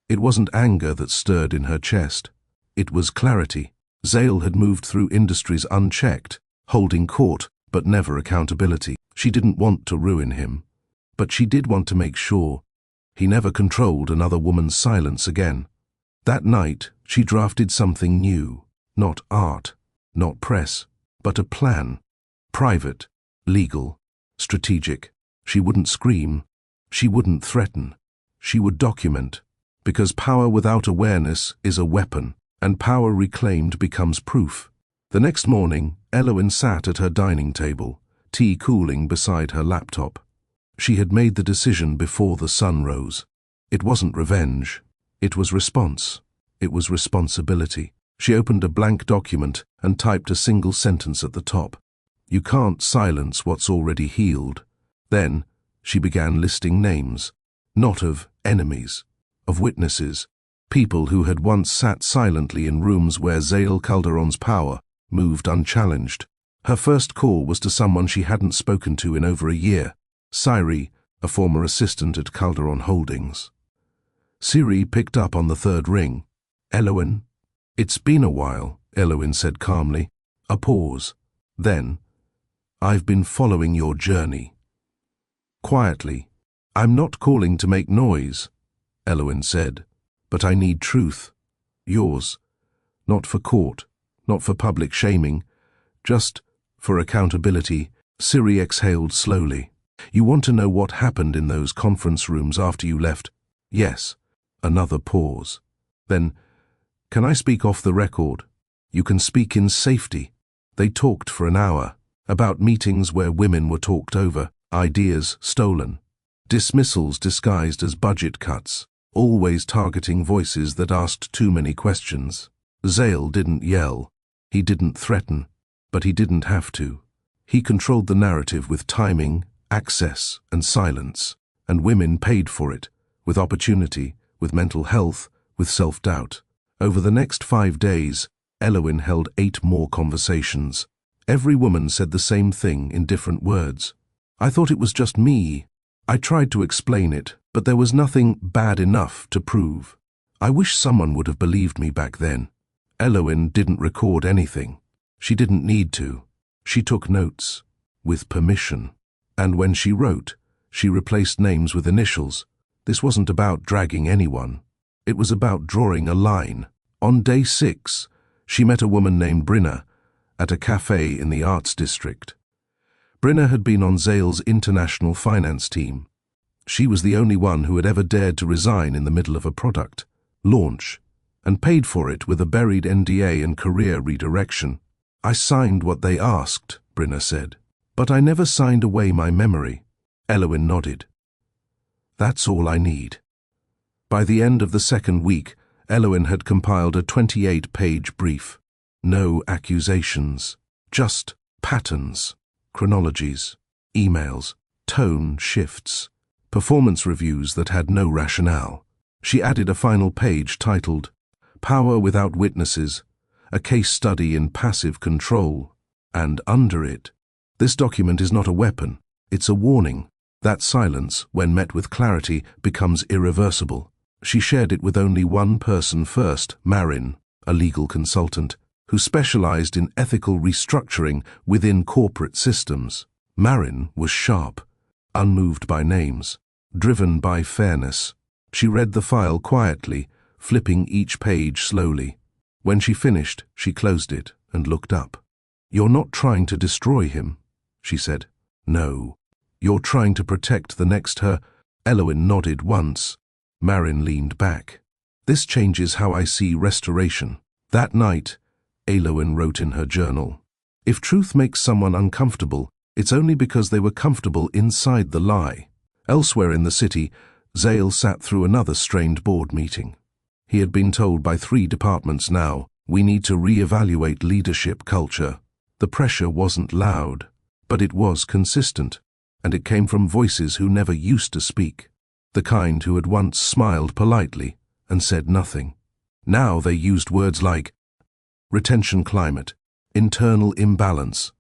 It wasn't anger that stirred in her chest. It was clarity. Zale had moved through industries unchecked, holding court but never accountability. She didn't want to ruin him, but she did want to make sure he never controlled another woman's silence again. That night, she drafted something new. Not art, not press, but a plan. Private, legal, strategic. She wouldn't scream. She wouldn't threaten. She would document. Because power without awareness is a weapon, and power reclaimed becomes proof. The next morning, Elowen sat at her dining table, tea cooling beside her laptop. She had made the decision before the sun rose. It wasn't revenge. It was response. It was responsibility. She opened a blank document and typed a single sentence at the top. You can't silence what's already healed. Then, she began listing names, not of enemies, of witnesses, people who had once sat silently in rooms where Zael Calderon's power moved unchallenged. Her first call was to someone she hadn't spoken to in over a year, Siri, a former assistant at Calderon Holdings. Siri picked up on the third ring. Elowen? It's been a while, Elowen said calmly. A pause. Then, I've been following your journey. Quietly, I'm not calling to make noise, Elowen said, but I need truth. Yours. Not for court, not for public shaming, just for accountability. Siri exhaled slowly. You want to know what happened in those conference rooms after you left? Yes. Another pause. Then, can I speak off the record? You can speak in safety. They talked for an hour, about meetings where women were talked over, ideas stolen, dismissals disguised as budget cuts, always targeting voices that asked too many questions. Zael didn't yell. He didn't threaten, but he didn't have to. He controlled the narrative with timing, access, and silence, and women paid for it, with opportunity, with mental health, with self-doubt. Over the next 5 days, Elowen held 8 more conversations. Every woman said the same thing in different words. I thought it was just me. I tried to explain it, but there was nothing bad enough to prove. I wish someone would have believed me back then. Elowen didn't record anything. She didn't need to. She took notes, with permission. And when she wrote, she replaced names with initials. This wasn't about dragging anyone. It was about drawing a line. On day 6, she met a woman named Brinna at a cafe in the Arts District. Brinna had been on Zael's international finance team. She was the only one who had ever dared to resign in the middle of a product launch, and paid for it with a buried NDA and career redirection. I signed what they asked, Brinna said, but I never signed away my memory. Elowen nodded. That's all I need. By the end of the second week, Elowen had compiled a 28-page brief. No accusations, just patterns, chronologies, emails, tone shifts, performance reviews that had no rationale. She added a final page titled, Power Without Witnesses, a case study in passive control, and under it, this document is not a weapon, it's a warning. That silence, when met with clarity, becomes irreversible. She shared it with only one person first, Marin, a legal consultant, who specialized in ethical restructuring within corporate systems. Marin was sharp, unmoved by names, driven by fairness. She read the file quietly, flipping each page slowly. When she finished, she closed it and looked up. You're not trying to destroy him, she said. No. You're trying to protect the next her. Elowen nodded once. Marin leaned back. This changes how I see restoration. That night, Elowen wrote in her journal, if truth makes someone uncomfortable, it's only because they were comfortable inside the lie. Elsewhere in the city, Zael sat through another strained board meeting. He had been told by 3 departments now, we need to re-evaluate leadership culture. The pressure wasn't loud, but it was consistent, and it came from voices who never used to speak, the kind who had once smiled politely and said nothing. Now they used words like retention climate, internal imbalance,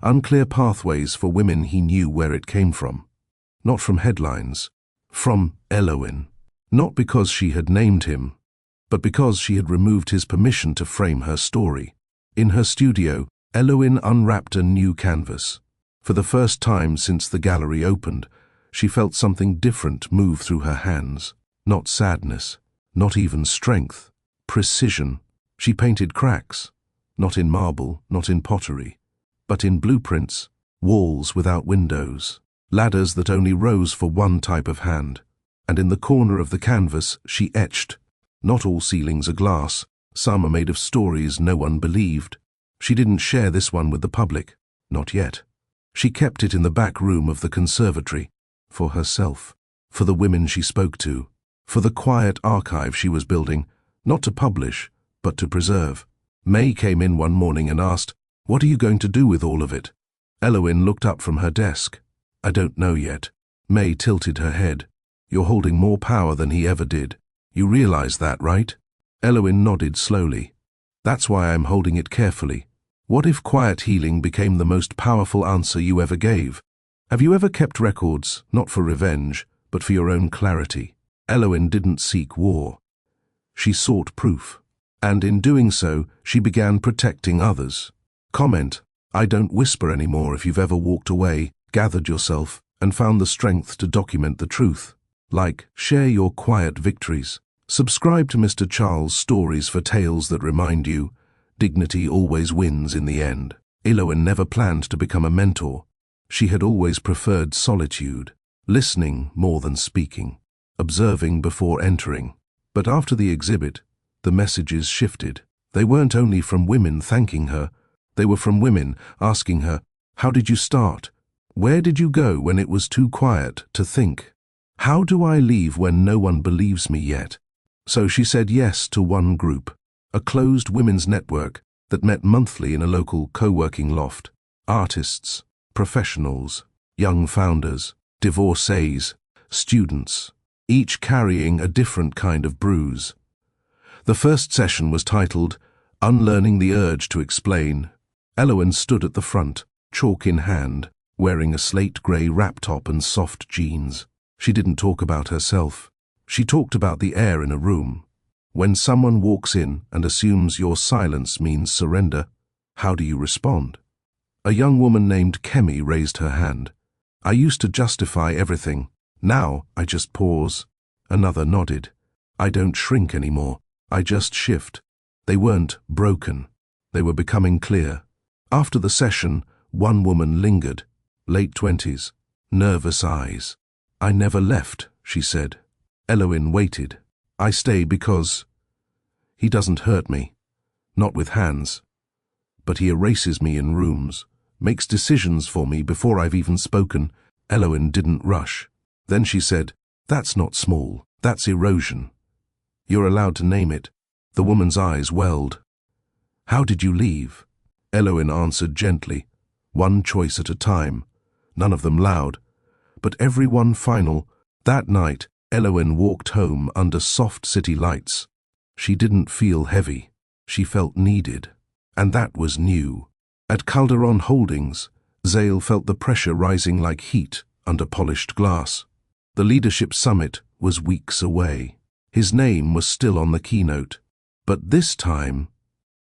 unclear pathways for women. He knew where it came from. Not from headlines, from Elowen. Not because she had named him, but because she had removed his permission to frame her story. In her studio, Elowen unwrapped a new canvas. For the first time since the gallery opened, she felt something different move through her hands. Not sadness, not even strength, precision. She painted cracks, not in marble, not in pottery, but in blueprints, walls without windows, ladders that only rose for one type of hand. And in the corner of the canvas she etched, "Not all ceilings are glass, some are made of stories no one believed." She didn't share this one with the public, not yet. She kept it in the back room of the conservatory, for herself, for the women she spoke to, for the quiet archive she was building, not to publish, but to preserve. May came in one morning and asked, "What are you going to do with all of it?" Elowen looked up from her desk. "I don't know yet." May tilted her head. "You're holding more power than he ever did. You realize that, right?" Elowen nodded slowly. "That's why I'm holding it carefully. What if quiet healing became the most powerful answer you ever gave? Have you ever kept records, not for revenge, but for your own clarity?" Elowen didn't seek war. She sought proof. And in doing so, she began protecting others. Comment, "I don't whisper anymore if you've ever walked away, gathered yourself, and found the strength to document the truth. Like, share your quiet victories. Subscribe to Mr. Charles' Stories for tales that remind you, dignity always wins in the end." Elowen never planned to become a mentor. She had always preferred solitude, listening more than speaking, observing before entering. But after the exhibit, the messages shifted. They weren't only from women thanking her, they were from women asking her, "How did you start? Where did you go when it was too quiet to think? How do I leave when no one believes me yet?" So she said yes to one group, a closed women's network that met monthly in a local co-working loft. Artists, professionals, young founders, divorcees, students, each carrying a different kind of bruise. The first session was titled, "Unlearning the Urge to Explain." Elowen stood at the front, chalk in hand, wearing a slate-grey wrap top and soft jeans. She didn't talk about herself. She talked about the air in a room. When someone walks in and assumes your silence means surrender, how do you respond? A young woman named Kemi raised her hand. "I used to justify everything. Now I just pause." Another nodded. "I don't shrink anymore. I just shift." They weren't broken. They were becoming clear. After the session, one woman lingered, late 20s, nervous eyes. "I never left," she said. Elowen waited. "I stay because he doesn't hurt me, not with hands, but he erases me in rooms, makes decisions for me before I've even spoken." Elowen didn't rush. Then she said, "That's not small, that's erosion. You're allowed to name it." The woman's eyes welled. "How did you leave?" Elowen answered gently, one choice at a time, none of them loud, but every one final. That night, Elowen walked home under soft city lights. She didn't feel heavy. She felt needed. And that was new. At Calderon Holdings, Zale felt the pressure rising like heat under polished glass. The leadership summit was weeks away. His name was still on the keynote. But this time,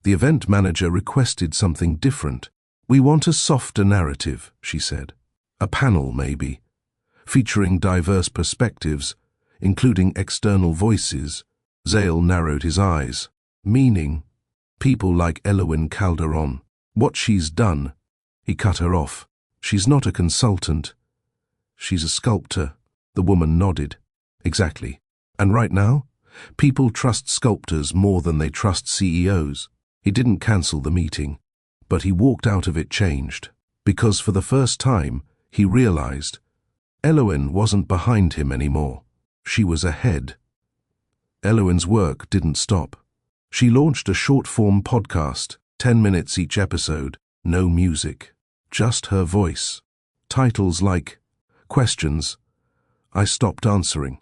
the event manager requested something different. "We want a softer narrative," she said. "A panel, maybe, featuring diverse perspectives, including external voices." Zale narrowed his eyes. "Meaning, people like Elowen Calderon. What she's done." He cut her off. "She's not a consultant. She's a sculptor." The woman nodded. "Exactly. And right now, people trust sculptors more than they trust CEOs." He didn't cancel the meeting, but he walked out of it changed, because for the first time, he realized Elowen wasn't behind him anymore. She was ahead. Elowen's work didn't stop. She launched a short-form podcast, 10 minutes each episode, no music, just her voice. Titles like, "Questions I Stopped Answering,"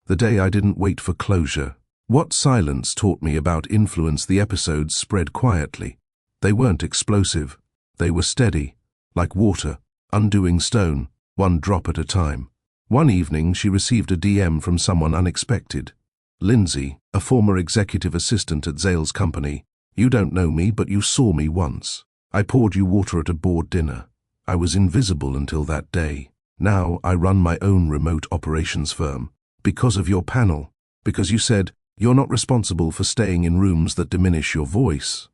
"The Day I Didn't Wait for Closure," "What Silence Taught Me About Influence." The episodes spread quietly. They weren't explosive. They were steady, like water, undoing stone, one drop at a time. One evening, she received a DM from someone unexpected. "Lindsay, a former executive assistant at Zale's company. You don't know me, but you saw me once. I poured you water at a board dinner. I was invisible until that day. Now I run my own remote operations firm. Because of your panel. Because you said, you're not responsible for staying in rooms that diminish your voice.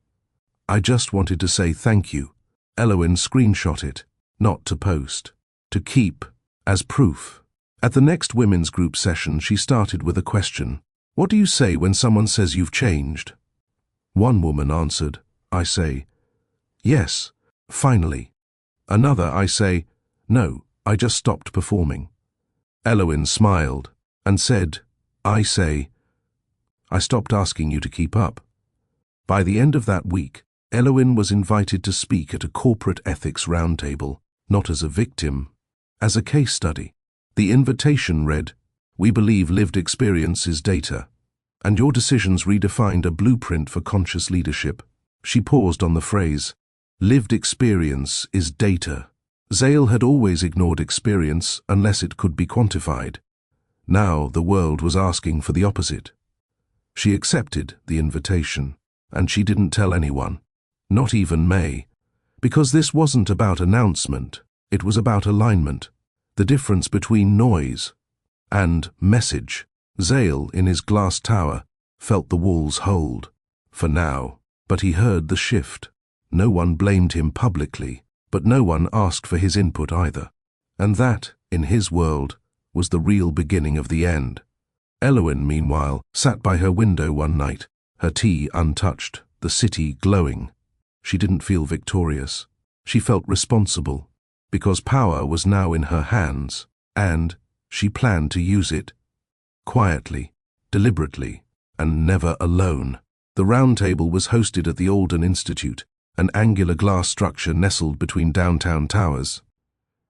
I just wanted to say thank you." Elowen screenshot it, not to post, to keep. As proof, at the next women's group session, she started with a question. What do you say when someone says you've changed? One woman answered, I say, yes, finally. Another, I say, no, I just stopped performing. Elowen smiled and said, I say, I stopped asking you to keep up. By the end of that week, Elowen was invited to speak at a corporate ethics roundtable, not as a victim, as a case study. The invitation read, we believe lived experience is data, and your decisions redefined a blueprint for conscious leadership. She paused on the phrase, lived experience is data. Zale had always ignored experience unless it could be quantified. Now the world was asking for the opposite. She accepted the invitation, and she didn't tell anyone, not even May, because this wasn't about announcement, it was about alignment, the difference between noise and message. Zale, in his glass tower, felt the walls hold, for now, but he heard the shift. No one blamed him publicly, but no one asked for his input either. And that, in his world, was the real beginning of the end. Elowen, meanwhile, sat by her window one night, her tea untouched, the city glowing. She didn't feel victorious. She felt responsible, because power was now in her hands, and she planned to use it. Quietly, deliberately, and never alone. The roundtable was hosted at the Alden Institute, an angular glass structure nestled between downtown towers.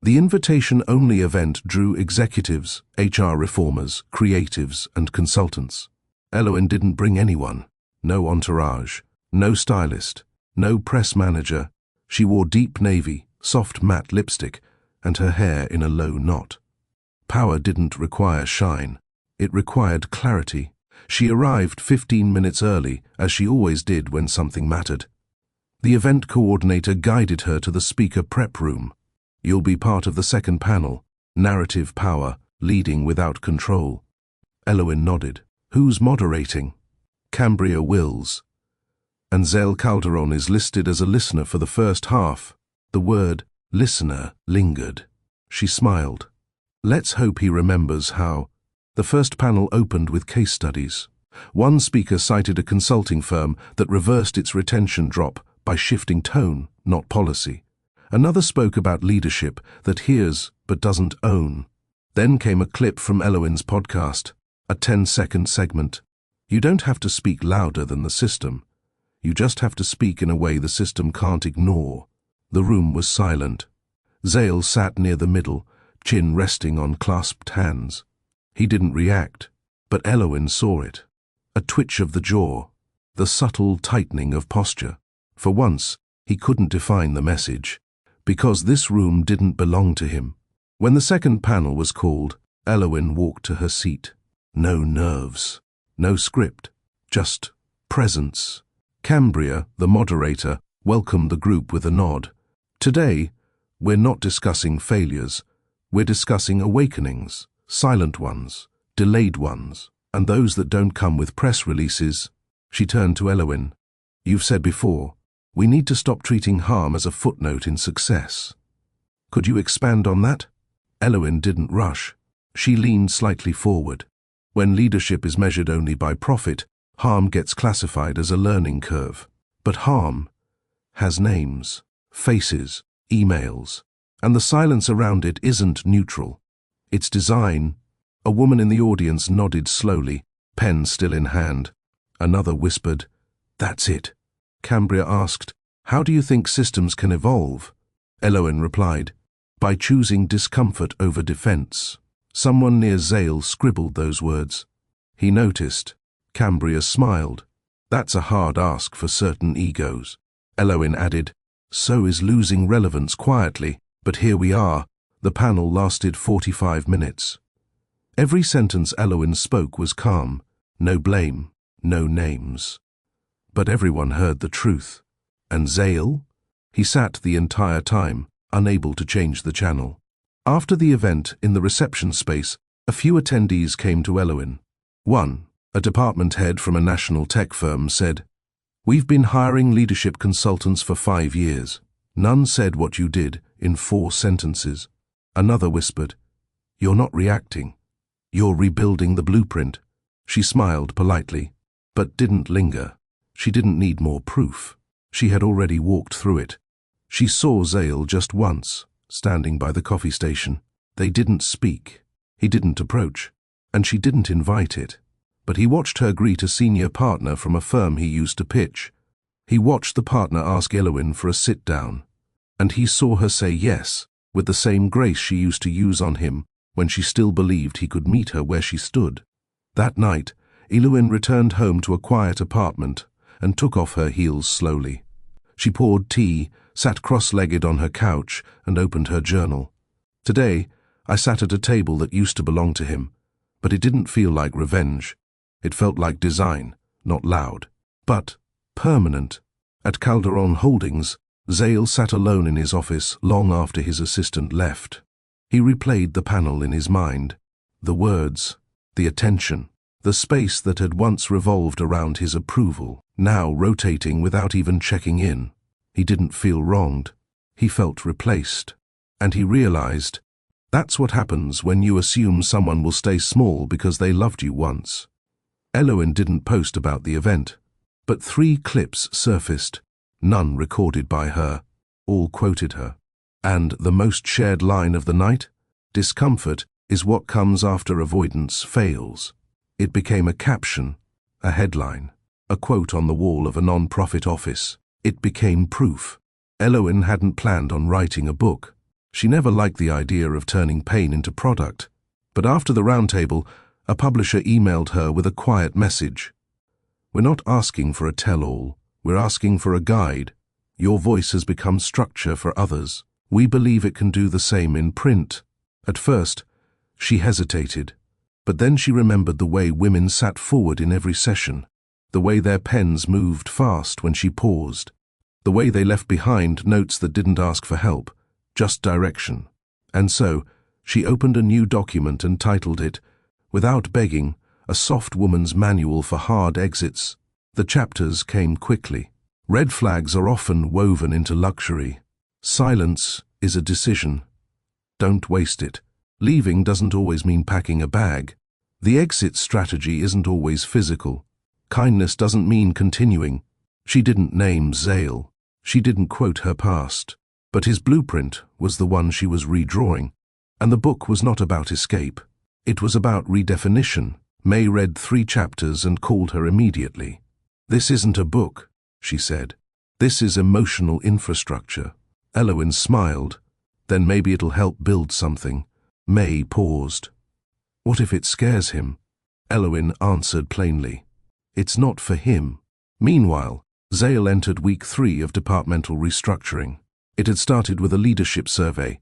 The invitation-only event drew executives, HR reformers, creatives, and consultants. Elowen didn't bring anyone. No entourage, no stylist, no press manager. She wore deep navy, soft matte lipstick, and her hair in a low knot. Power didn't require shine. It required clarity. She arrived 15 minutes early, as she always did when something mattered. The event coordinator guided her to the speaker prep room. You'll be part of the second panel, Narrative Power, Leading Without Control. Elowen nodded. Who's moderating? Cambria Wills. And Zale Calderon is listed as a listener for the first half. The word listener lingered. She smiled. Let's hope he remembers how. The first panel opened with case studies. One speaker cited a consulting firm that reversed its retention drop by shifting tone, not policy. Another spoke about leadership that hears but doesn't own. Then came a clip from Elowen's podcast, a 10-second segment. You don't have to speak louder than the system. You just have to speak in a way the system can't ignore. The room was silent. Zale sat near the middle, chin resting on clasped hands. He didn't react, but Elowen saw it. A twitch of the jaw, the subtle tightening of posture. For once, he couldn't define the message, because this room didn't belong to him. When the second panel was called, Elowen walked to her seat. No nerves, no script, just presence. Cambria, the moderator, welcomed the group with a nod. Today, we're not discussing failures, we're discussing awakenings, silent ones, delayed ones, and those that don't come with press releases. She turned to Elowen. You've said before, we need to stop treating harm as a footnote in success. Could you expand on that? Elowen didn't rush. She leaned slightly forward. When leadership is measured only by profit, harm gets classified as a learning curve. But harm has names, faces, emails, and the silence around it isn't neutral. It's design. A woman in the audience nodded slowly, pen still in hand. Another whispered, That's it. Cambria asked, How do you think systems can evolve? Elowen replied, By choosing discomfort over defense. Someone near Zale scribbled those words. He noticed. Cambria smiled. That's a hard ask for certain egos. Elowen added, So is losing relevance quietly, but here we are. The panel lasted 45 minutes. Every sentence Elowen spoke was calm, no blame, no names. But everyone heard the truth. And Zale? He sat the entire time, unable to change the channel. After the event, in the reception space, a few attendees came to Elowen. One, a department head from a national tech firm, said, We've been hiring leadership consultants for 5 years. None said what you did in 4 sentences. Another whispered, You're not reacting. You're rebuilding the blueprint. She smiled politely, but didn't linger. She didn't need more proof. She had already walked through it. She saw Zale just once, standing by the coffee station. They didn't speak. He didn't approach, and she didn't invite it. But he watched her greet a senior partner from a firm he used to pitch. He watched the partner ask Eloin for a sit-down, and he saw her say yes, with the same grace she used to use on him when she still believed he could meet her where she stood. That night, Eloin returned home to a quiet apartment and took off her heels slowly. She poured tea, sat cross-legged on her couch, and opened her journal. Today, I sat at a table that used to belong to him, but it didn't feel like revenge. It felt like design, not loud, but permanent. At Calderon Holdings, Zale sat alone in his office long after his assistant left. He replayed the panel in his mind, the words, the attention, the space that had once revolved around his approval, now rotating without even checking in. He didn't feel wronged. He felt replaced. And he realized, that's what happens when you assume someone will stay small because they loved you once. Eloin didn't post about the event, but 3 clips surfaced, none recorded by her. All quoted her. And the most shared line of the night? Discomfort is what comes after avoidance fails. It became a caption, a headline, a quote on the wall of a non-profit office. It became proof. Eloin hadn't planned on writing a book. She never liked the idea of turning pain into product. But after the roundtable, a publisher emailed her with a quiet message. We're not asking for a tell-all. We're asking for a guide. Your voice has become structure for others. We believe it can do the same in print. At first, she hesitated, but then she remembered the way women sat forward in every session, the way their pens moved fast when she paused, the way they left behind notes that didn't ask for help, just direction. And so, she opened a new document and titled it, without begging, A Soft Woman's Manual for Hard Exits. The chapters came quickly. Red flags are often woven into luxury. Silence is a decision. Don't waste it. Leaving doesn't always mean packing a bag. The exit strategy isn't always physical. Kindness doesn't mean continuing. She didn't name Zale. She didn't quote her past. But his blueprint was the one she was redrawing. And the book was not about escape. It was about redefinition. May read 3 chapters and called her immediately. This isn't a book, she said. This is emotional infrastructure. Eloin smiled. Then maybe it'll help build something. May paused. What if it scares him? Eloin answered plainly. It's not for him. Meanwhile, Zale entered week 3 of departmental restructuring. It had started with a leadership survey,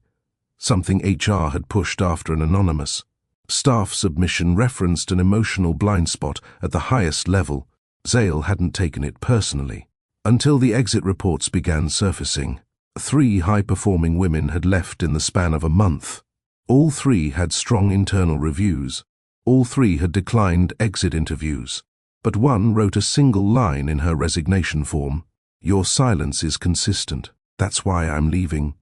something HR had pushed after an anonymous staff submission referenced an emotional blind spot at the highest level. Zale hadn't taken it personally. Until the exit reports began surfacing. 3 high-performing women had left in the span of a month. All 3 had strong internal reviews. All 3 had declined exit interviews. But one wrote a single line in her resignation form. Your silence is consistent. That's why I'm leaving.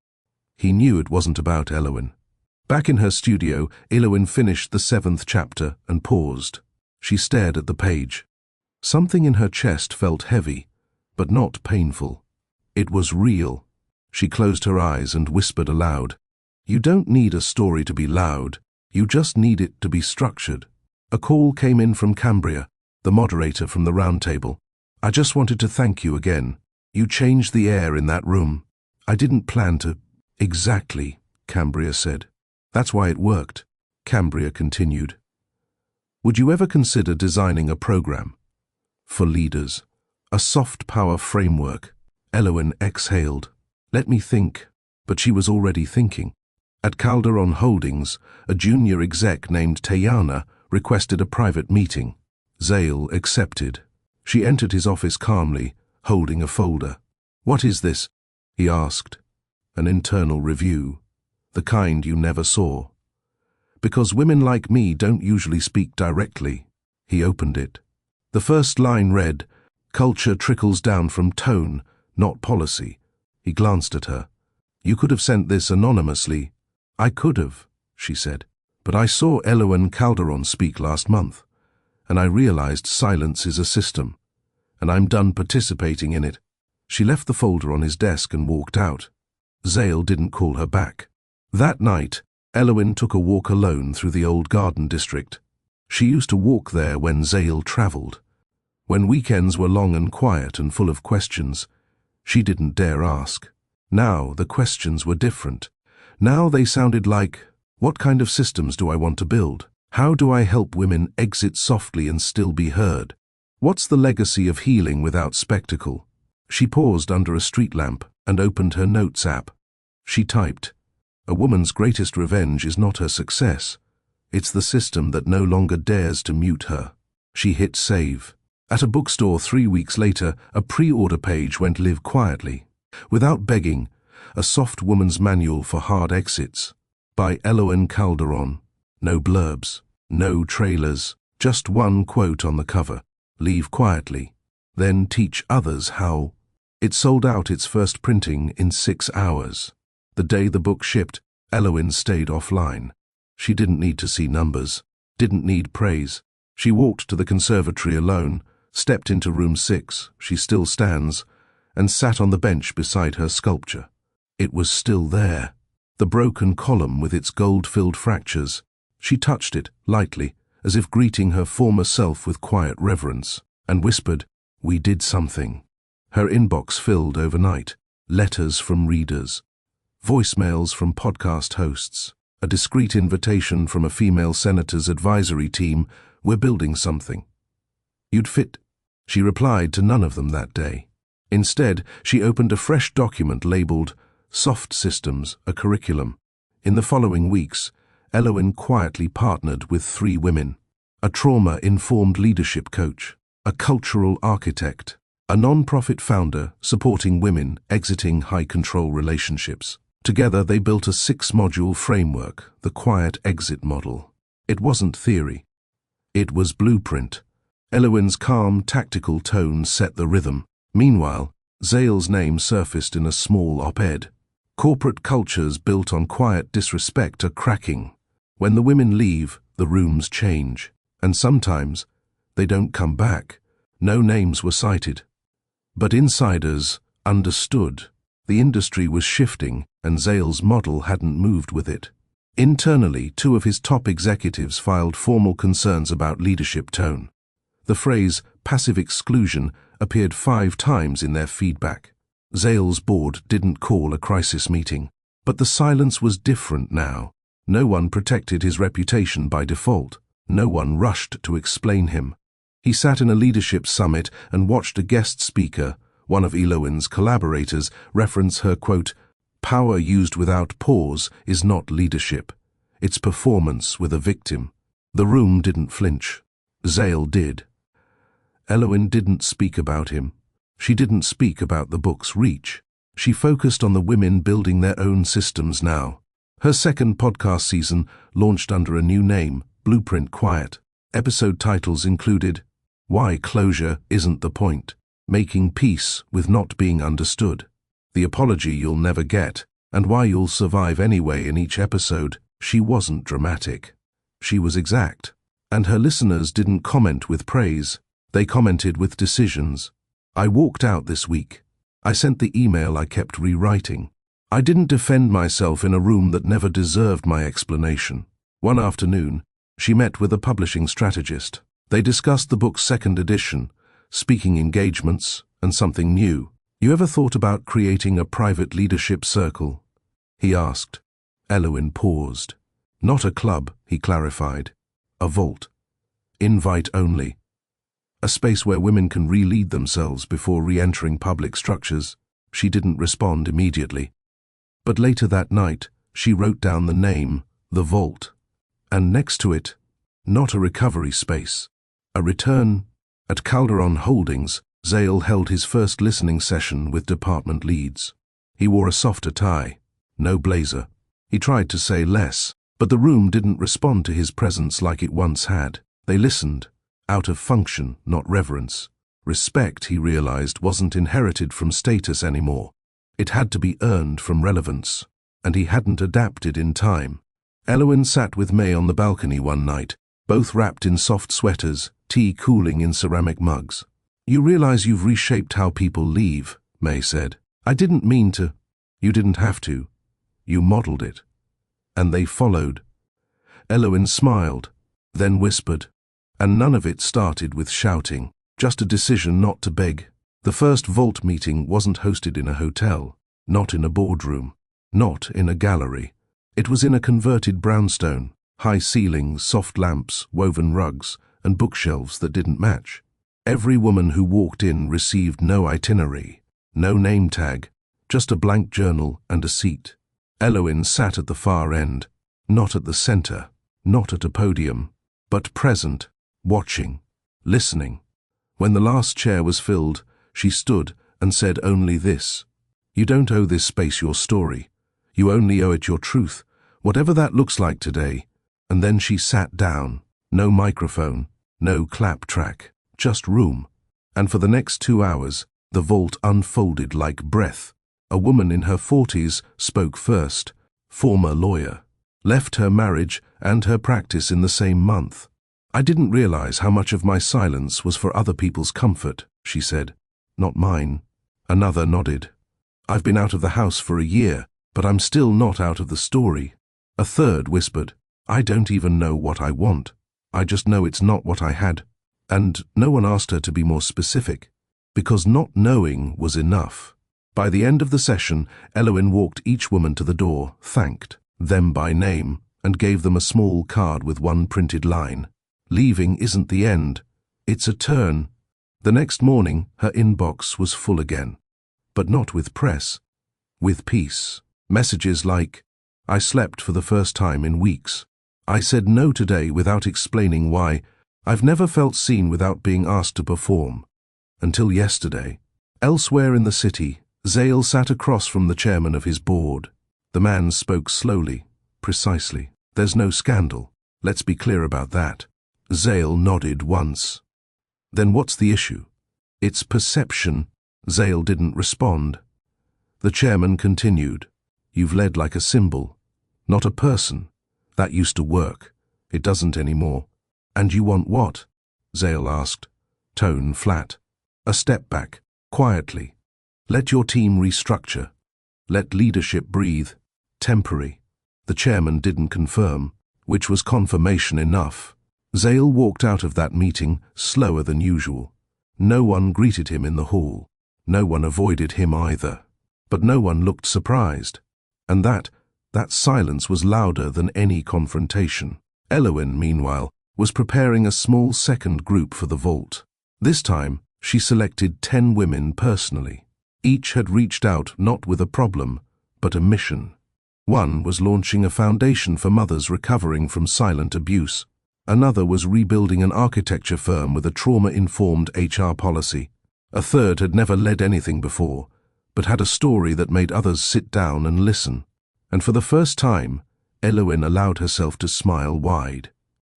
He knew it wasn't about Eloin. Back in her studio, Eloin finished the 7th chapter and paused. She stared at the page. Something in her chest felt heavy, but not painful. It was real. She closed her eyes and whispered aloud. You don't need a story to be loud. You just need it to be structured. A call came in from Cambria, the moderator from the round table. I just wanted to thank you again. You changed the air in that room. I didn't plan to. Exactly, Cambria said. That's why it worked. Cambria continued. Would you ever consider designing a program? For leaders. A soft power framework. Eloin exhaled. Let me think. But she was already thinking. At Calderon Holdings, a junior exec named Tayana requested a private meeting. Zale accepted. She entered his office calmly, holding a folder. What is this? He asked. An internal review. The kind you never saw. Because women like me don't usually speak directly. He opened it. The first line read, Culture trickles down from tone, not policy. He glanced at her. You could have sent this anonymously. I could have, she said. But I saw Eloane Calderon speak last month, and I realized silence is a system, and I'm done participating in it. She left the folder on his desk and walked out. Zale didn't call her back. That night, Eloane took a walk alone through the old garden district. She used to walk there when Zale traveled. When weekends were long and quiet and full of questions, she didn't dare ask. Now the questions were different. Now they sounded like, what kind of systems do I want to build? How do I help women exit softly and still be heard? What's the legacy of healing without spectacle? She paused under a street lamp and opened her notes app. She typed, "A woman's greatest revenge is not her success. It's the system that no longer dares to mute her." She hit save. At a bookstore 3 weeks later, a pre-order page went live quietly. Without begging, A Soft Woman's Manual for Hard Exits, by Eloane Calderon. No blurbs, no trailers, just one quote on the cover. Leave quietly, then teach others how. It sold out its first printing in 6 hours. The day the book shipped, Eloane stayed offline. She didn't need to see numbers, didn't need praise. She walked to the conservatory alone, stepped into room 6, she still stands, and sat on the bench beside her sculpture. It was still there, the broken column with its gold-filled fractures. She touched it lightly, as if greeting her former self with quiet reverence, and whispered, "We did something." Her inbox filled overnight, letters from readers, voicemails from podcast hosts, a discreet invitation from a female senator's advisory team, "We're building something. You'd fit." She replied to none of them that day. Instead, she opened a fresh document labeled Soft Systems, a Curriculum. In the following weeks, Eloane quietly partnered with 3 women: a trauma-informed leadership coach, a cultural architect, a non-profit founder supporting women exiting high-control relationships. Together they built a 6-module framework, the Quiet Exit Model. It wasn't theory. It was blueprint. Eloane's calm, tactical tone set the rhythm. Meanwhile, Zale's name surfaced in a small op-ed. Corporate cultures built on quiet disrespect are cracking. When the women leave, the rooms change. And sometimes, they don't come back. No names were cited. But insiders understood. The industry was shifting, and Zale's model hadn't moved with it. Internally, 2 of his top executives filed formal concerns about leadership tone. The phrase passive exclusion appeared 5 times in their feedback. Zale's board didn't call a crisis meeting. But the silence was different now. No one protected his reputation by default. No one rushed to explain him. He sat in a leadership summit and watched a guest speaker, one of Eloane's collaborators, reference her quote, "Power used without pause is not leadership. It's performance with a victim." The room didn't flinch. Zale did. Eloane didn't speak about him. She didn't speak about the book's reach. She focused on the women building their own systems now. Her second podcast season launched under a new name, Blueprint Quiet. Episode titles included Why Closure Isn't the Point, Making Peace with Not Being Understood, The Apology You'll Never Get, and Why You'll Survive Anyway. In each episode, she wasn't dramatic. She was exact. And her listeners didn't comment with praise. They commented with decisions. I walked out this week. I sent the email I kept rewriting. I didn't defend myself in a room that never deserved my explanation. One afternoon, she met with a publishing strategist. They discussed the book's 2nd edition, speaking engagements, and something new. "You ever thought about creating a private leadership circle?" he asked. Eloane paused. "Not a club," he clarified. "A vault. Invite only. A space where women can re-lead themselves before re-entering public structures." She didn't respond immediately. But later that night, she wrote down the name, The Vault. And next to it, not a recovery space, a return. At Calderon Holdings, Zale held his first listening session with department leads. He wore a softer tie, no blazer. He tried to say less, but the room didn't respond to his presence like it once had. They listened, out of function, not reverence. Respect, he realized, wasn't inherited from status anymore. It had to be earned from relevance, and he hadn't adapted in time. Elowen sat with May on the balcony one night, both wrapped in soft sweaters, tea cooling in ceramic mugs. "You realize you've reshaped how people leave," May said. "I didn't mean to." "You didn't have to. You modeled it." "And they followed." Elowen smiled, then whispered, "And none of it started with shouting, just a decision not to beg. The first Vault meeting wasn't hosted in a hotel, not in a boardroom, not in a gallery. It was in a converted brownstone, high ceilings, soft lamps, woven rugs, and bookshelves that didn't match. Every woman who walked in received no itinerary, no name tag, just a blank journal and a seat. Elowen sat at the far end, not at the center, not at a podium, but present, watching, listening. When the last chair was filled, she stood and said only this: "You don't owe this space your story. You only owe it your truth, whatever that looks like today." And then she sat down. No microphone, no clap track, just room. And for the next 2 hours, the vault unfolded like breath. A woman in her 40s spoke first, former lawyer. Left her marriage and her practice in the same month. "I didn't realize how much of my silence was for other people's comfort," she said. "Not mine." Another nodded. "I've been out of the house for a year, but I'm still not out of the story." A third whispered, "I don't even know what I want. I just know it's not what I had." And no one asked her to be more specific, because not knowing was enough. By the end of the session, Elowen walked each woman to the door, thanked them by name, and gave them a small card with one printed line. "Leaving isn't the end, it's a turn." The next morning, her inbox was full again. But not with press, with peace. Messages like, "I slept for the first time in weeks. I said no today without explaining why. I've never felt seen without being asked to perform. Until yesterday." Elsewhere in the city, Zale sat across from the chairman of his board. The man spoke slowly, precisely. "There's no scandal. Let's be clear about that." Zale nodded once. "Then what's the issue?" "It's perception." Zale didn't respond. The chairman continued, "You've led like a symbol, not a person. That used to work. It doesn't anymore." "And you want what?" Zale asked, tone flat. "A step back, quietly. Let your team restructure. Let leadership breathe. Temporary." The chairman didn't confirm, which was confirmation enough. Zale walked out of that meeting slower than usual. No one greeted him in the hall. No one avoided him either. But no one looked surprised. And that silence was louder than any confrontation. Elowen, meanwhile, was preparing a small second group for the vault. This time, she selected 10 women personally. Each had reached out not with a problem, but a mission. One was launching a foundation for mothers recovering from silent abuse. Another was rebuilding an architecture firm with a trauma-informed HR policy. A third had never led anything before, but had a story that made others sit down and listen. And for the first time, Elowen allowed herself to smile wide.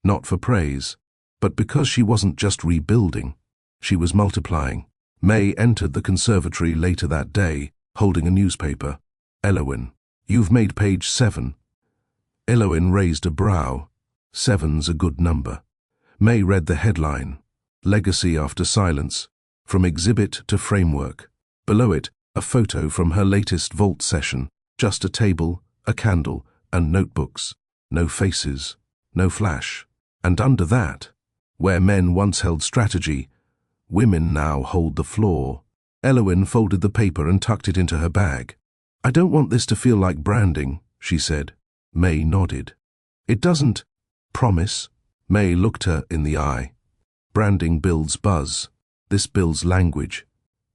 Not for praise, but because she wasn't just rebuilding, she was multiplying. May entered the conservatory later that day, holding a newspaper. "Elowen, you've made page 7. Elowen raised a brow. 7's a good number. May read the headline, "Legacy After Silence, From Exhibit to Framework." Below it, a photo from her latest vault session, just a table, a candle, and notebooks. No faces, no flash. And under that, where men once held strategy, women now hold the floor. Elowen folded the paper and tucked it into her bag. "I don't want this to feel like branding," she said. May nodded. "It doesn't. Promise?" May looked her in the eye. "Branding builds buzz. This builds language."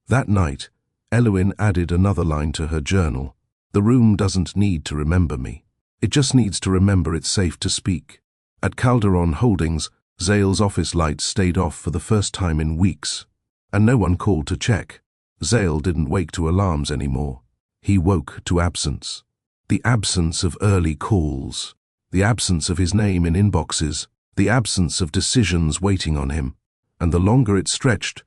That night, Elowen added another line to her journal. "The room doesn't need to remember me. It just needs to remember it's safe to speak." At Calderon Holdings, Zale's office lights stayed off for the first time in weeks, and no one called to check. Zale didn't wake to alarms anymore. He woke to absence. The absence of early calls. The absence of his name in inboxes. The absence of decisions waiting on him. And the longer it stretched,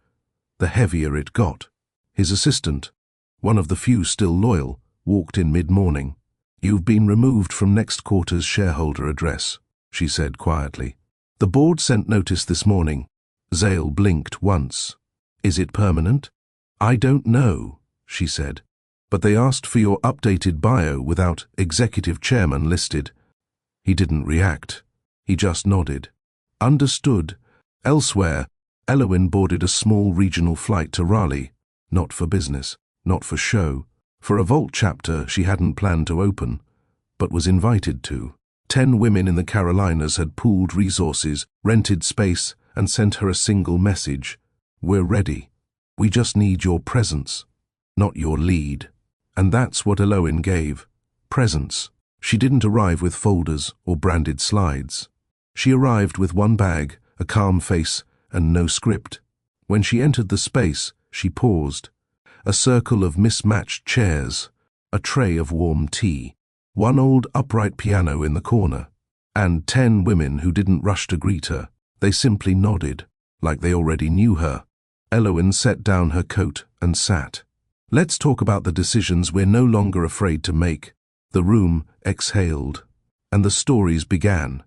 the heavier it got. His assistant, one of the few still loyal, walked in mid-morning. "You've been removed from next quarter's shareholder address," she said quietly. "The board sent notice this morning." Zale blinked once. "Is it permanent?" "I don't know," she said. "But they asked for your updated bio without executive chairman listed." He didn't react. He just nodded. "Understood." Elsewhere, Elowen boarded a small regional flight to Raleigh, not for business, not for show, for a vault chapter she hadn't planned to open, but was invited to. 10 women in the Carolinas had pooled resources, rented space, and sent her a single message: "We're ready. We just need your presence, not your lead." And that's what Elowen gave: presence. She didn't arrive with folders or branded slides. She arrived with one bag, a calm face, and no script. When she entered the space, she paused. A circle of mismatched chairs, a tray of warm tea, one old upright piano in the corner, and 10 women who didn't rush to greet her. They simply nodded, like they already knew her. Elowen set down her coat and sat. "Let's talk about the decisions we're no longer afraid to make." The room exhaled, and the stories began.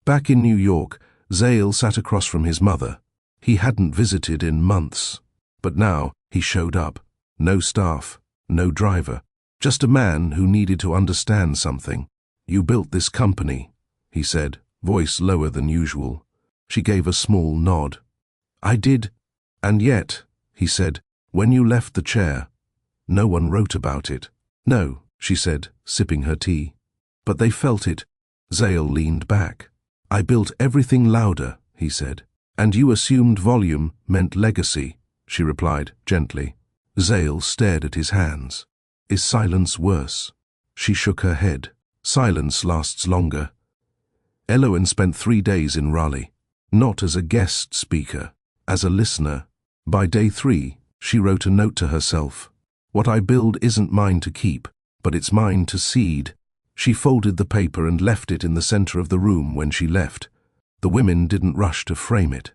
Back in New York, Zale sat across from his mother. He hadn't visited in months, but now he showed up. No staff, no driver, just a man who needed to understand something. "You built this company," he said, voice lower than usual. She gave a small nod. "I did. And yet," he said, "when you left the chair, no one wrote about it." "No," she said, sipping her tea. "But they felt it." Zale leaned back. "I built everything louder," he said. "And you assumed volume meant legacy," she replied gently. Zale stared at his hands. "Is silence worse?" She shook her head. "Silence lasts longer." Elowen spent 3 days in Raleigh, not as a guest speaker, as a listener. By day 3, she wrote a note to herself. "What I build isn't mine to keep, but it's mine to seed." She folded the paper and left it in the center of the room when she left. The women didn't rush to frame it.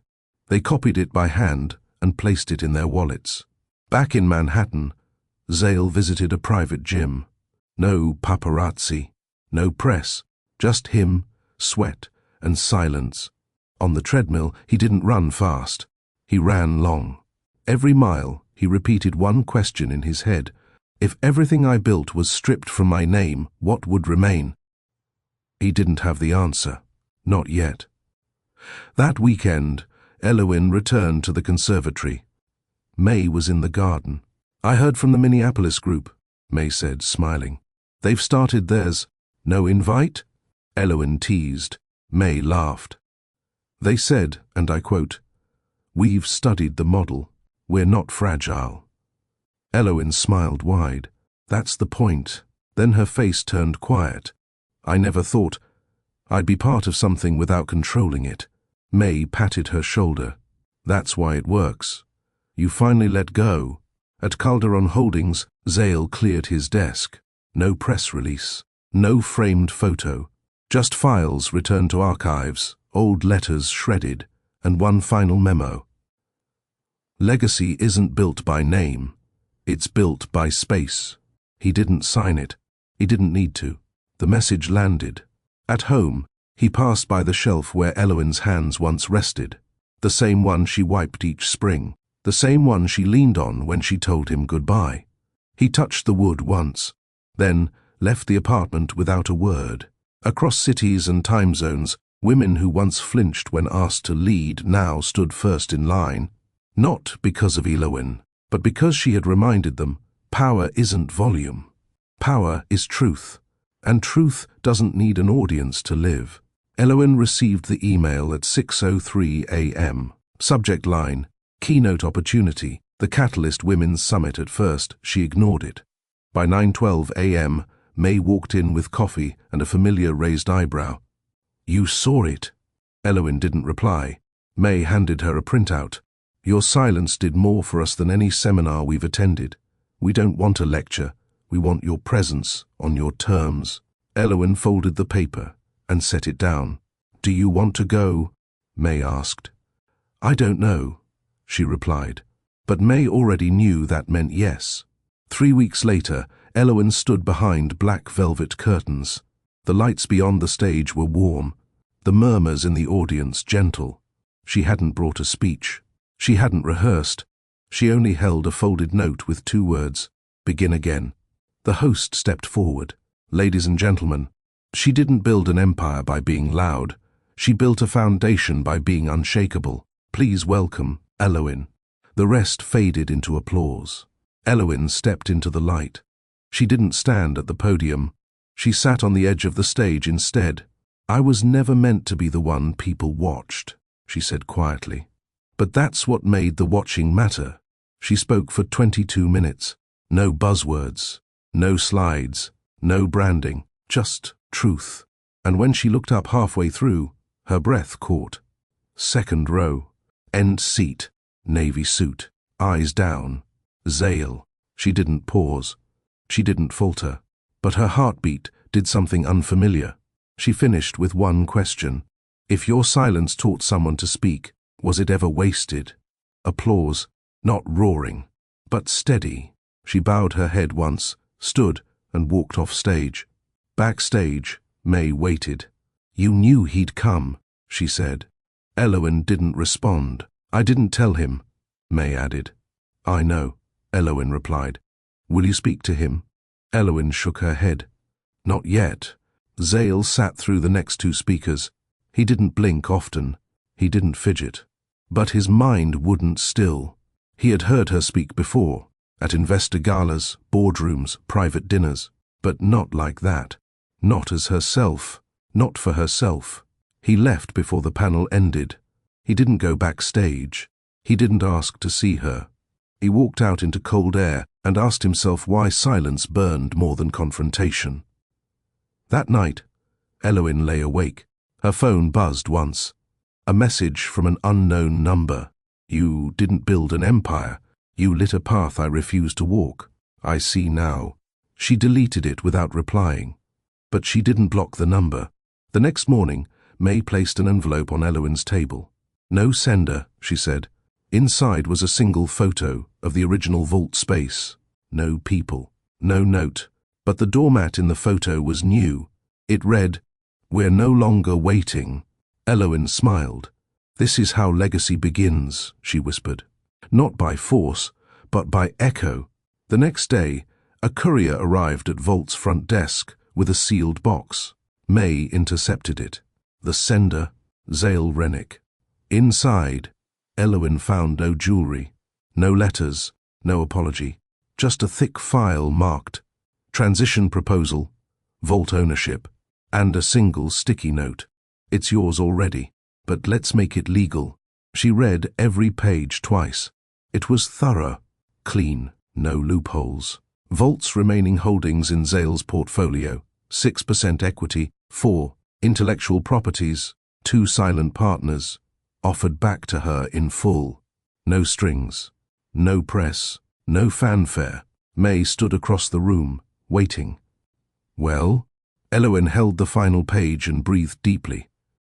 They copied it by hand and placed it in their wallets. Back in Manhattan, Zale visited a private gym. No paparazzi, no press, just him, sweat, and silence. On the treadmill, he didn't run fast. He ran long. Every mile, he repeated one question in his head: "If everything I built was stripped from my name, what would remain?" He didn't have the answer. Not yet. That weekend, Elowen returned to the conservatory. May was in the garden. "I heard from the Minneapolis group," May said, smiling. "They've started theirs." "No invite?" Elowen teased. May laughed. "They said, and I quote, 'We've studied the model. We're not fragile.'" Elowen smiled wide. "That's the point." Then her face turned quiet. "I never thought I'd be part of something without controlling it." May patted her shoulder. "That's why it works. You finally let go." At Calderon Holdings, Zale cleared his desk. No press release, no framed photo, just files returned to archives, old letters shredded, and one final memo. "Legacy isn't built by name. It's built by space." He didn't sign it. He didn't need to. The message landed. At home, he passed by the shelf where Elowen's hands once rested, the same one she wiped each spring, the same one she leaned on when she told him goodbye. He touched the wood once, then left the apartment without a word. Across cities and time zones, women who once flinched when asked to lead now stood first in line. Not because of Elowen, but because she had reminded them, power isn't volume. Power is truth, and truth doesn't need an audience to live. Elowen received the email at 6:03 a.m. Subject line: Keynote opportunity, the Catalyst Women's Summit. At first, she ignored it. By 9:12 a.m., May walked in with coffee and a familiar raised eyebrow. "You saw it?" Elowen didn't reply. May handed her a printout. "Your silence did more for us than any seminar we've attended. We don't want a lecture. We want your presence on your terms." Elowen folded the paper and set it down. "Do you want to go?" May asked. "I don't know," she replied. But May already knew that meant yes. 3 weeks later, Elowen stood behind black velvet curtains. The lights beyond the stage were warm, the murmurs in the audience gentle. She hadn't brought a speech. She hadn't rehearsed. She only held a folded note with 2 words, "Begin again." The host stepped forward. "Ladies and gentlemen," she didn't build an empire by being loud. She built a foundation by being unshakable. "Please welcome Elowen." The rest faded into applause. Elowen stepped into the light. She didn't stand at the podium. She sat on the edge of the stage instead. "I was never meant to be the one people watched," she said quietly. "But that's what made the watching matter." She spoke for 22 minutes. No buzzwords, no slides, no branding, just truth. And when she looked up halfway through, her breath caught. Second row, end seat, navy suit, eyes down. Zale. She didn't pause. She didn't falter. But her heartbeat did something unfamiliar. She finished with one question. "If your silence taught someone to speak, was it ever wasted?" Applause, not roaring, but steady. She bowed her head once, stood, and walked off stage. Backstage, May waited. "You knew he'd come," she said. Elowen didn't respond. "I didn't tell him," May added. "I know," Elowen replied. "Will you speak to him?" Elowen shook her head. "Not yet." Zale sat through the next 2 speakers. He didn't blink often. He didn't fidget. But his mind wouldn't still. He had heard her speak before, at investor galas, boardrooms, private dinners, but not like that. Not as herself. Not for herself. He left before the panel ended. He didn't go backstage. He didn't ask to see her. He walked out into cold air and asked himself why silence burned more than confrontation. That night, Elowen lay awake. Her phone buzzed once. A message from an unknown number. "You didn't build an empire. You lit a path I refused to walk. I see now." She deleted it without replying. But she didn't block the number. The next morning, May placed an envelope on Elowen's table. "No sender," she said. Inside was a single photo of the original vault space. No people, no note. But the doormat in the photo was new. It read, "We're no longer waiting." Elowen smiled. "This is how legacy begins," she whispered. "Not by force, but by echo." The next day, a courier arrived at Vault's front desk with a sealed box. May intercepted it. The sender, Zale Rennick. Inside, Elowen found no jewelry, no letters, no apology, just a thick file marked "Transition Proposal, Vault Ownership," and a single sticky note. "It's yours already, but let's make it legal." She read every page twice. It was thorough, clean, no loopholes. Vault's remaining holdings in Zale's portfolio: 6% equity, 4 intellectual properties, 2 silent partners, offered back to her in full. No strings, no press, no fanfare. May stood across the room, waiting. "Well?" Elowen held the final page and breathed deeply.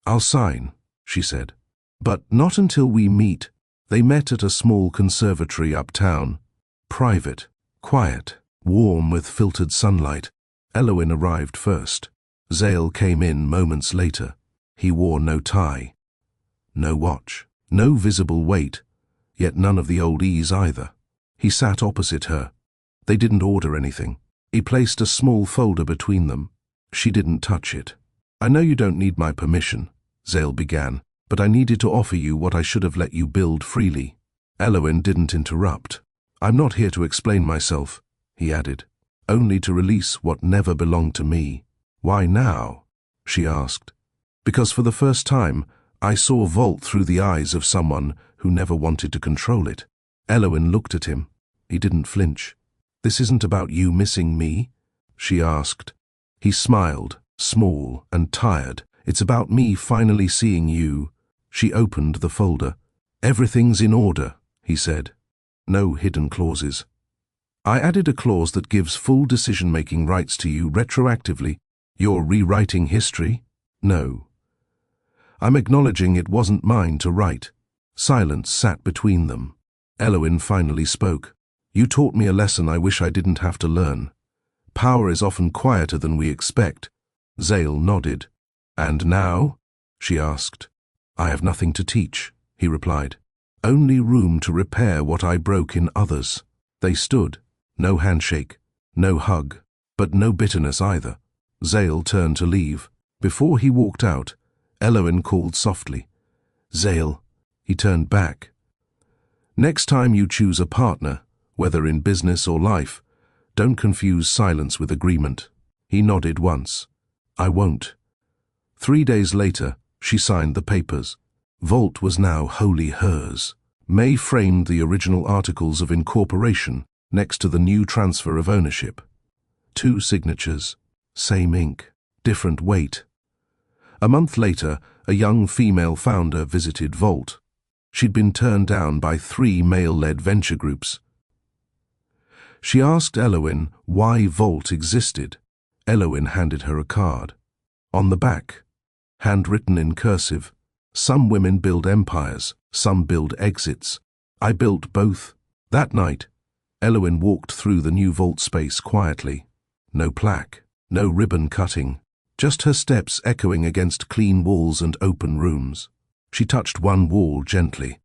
"I'll sign," she said. "But not until we meet." They met at a small conservatory uptown. Private, quiet, warm with filtered sunlight. Elowen arrived first. Zale came in moments later. He wore no tie, no watch, no visible weight, yet none of the old ease either. He sat opposite her. They didn't order anything. He placed a small folder between them. She didn't touch it. "I know you don't need my permission," Zale began, "but I needed to offer you what I should have let you build freely." Elowen didn't interrupt. "I'm not here to explain myself," he added, "only to release what never belonged to me." "Why now?" she asked. "Because for the first time, I saw Vault through the eyes of someone who never wanted to control it." Elowen looked at him. He didn't flinch. "This isn't about you missing me?" she asked. He smiled, small and tired. "It's about me finally seeing you." She opened the folder. "Everything's in order," he said. "No hidden clauses. I added a clause that gives full decision-making rights to you retroactively. You're rewriting history?" "No. I'm acknowledging it wasn't mine to write." Silence sat between them. Elowen finally spoke. You taught me a lesson I wish I didn't have to learn. Power is often quieter than we expect. Zale nodded. And now? She asked. I have nothing to teach, he replied. Only room to repair what I broke in others. They stood. No handshake, no hug, but no bitterness either. Zale turned to leave. Before he walked out, Eloin called softly. Zale. He turned back. Next time you choose a partner, whether in business or life, don't confuse silence with agreement. He nodded once. I won't. 3 days later, she signed the papers. Vault was now wholly hers. May framed the original articles of incorporation next to the new transfer of ownership. 2 signatures, same ink, different weight. A month later, a young female founder visited Vault. She'd been turned down by 3 male-led venture groups. She asked Eloin why Vault existed. Eloin handed her a card. On the back, handwritten in cursive, some women build empires, some build exits. I built both. That night, Eloin walked through the new Vault space quietly. No plaque, no ribbon cutting, just her steps echoing against clean walls and open rooms. She touched one wall gently.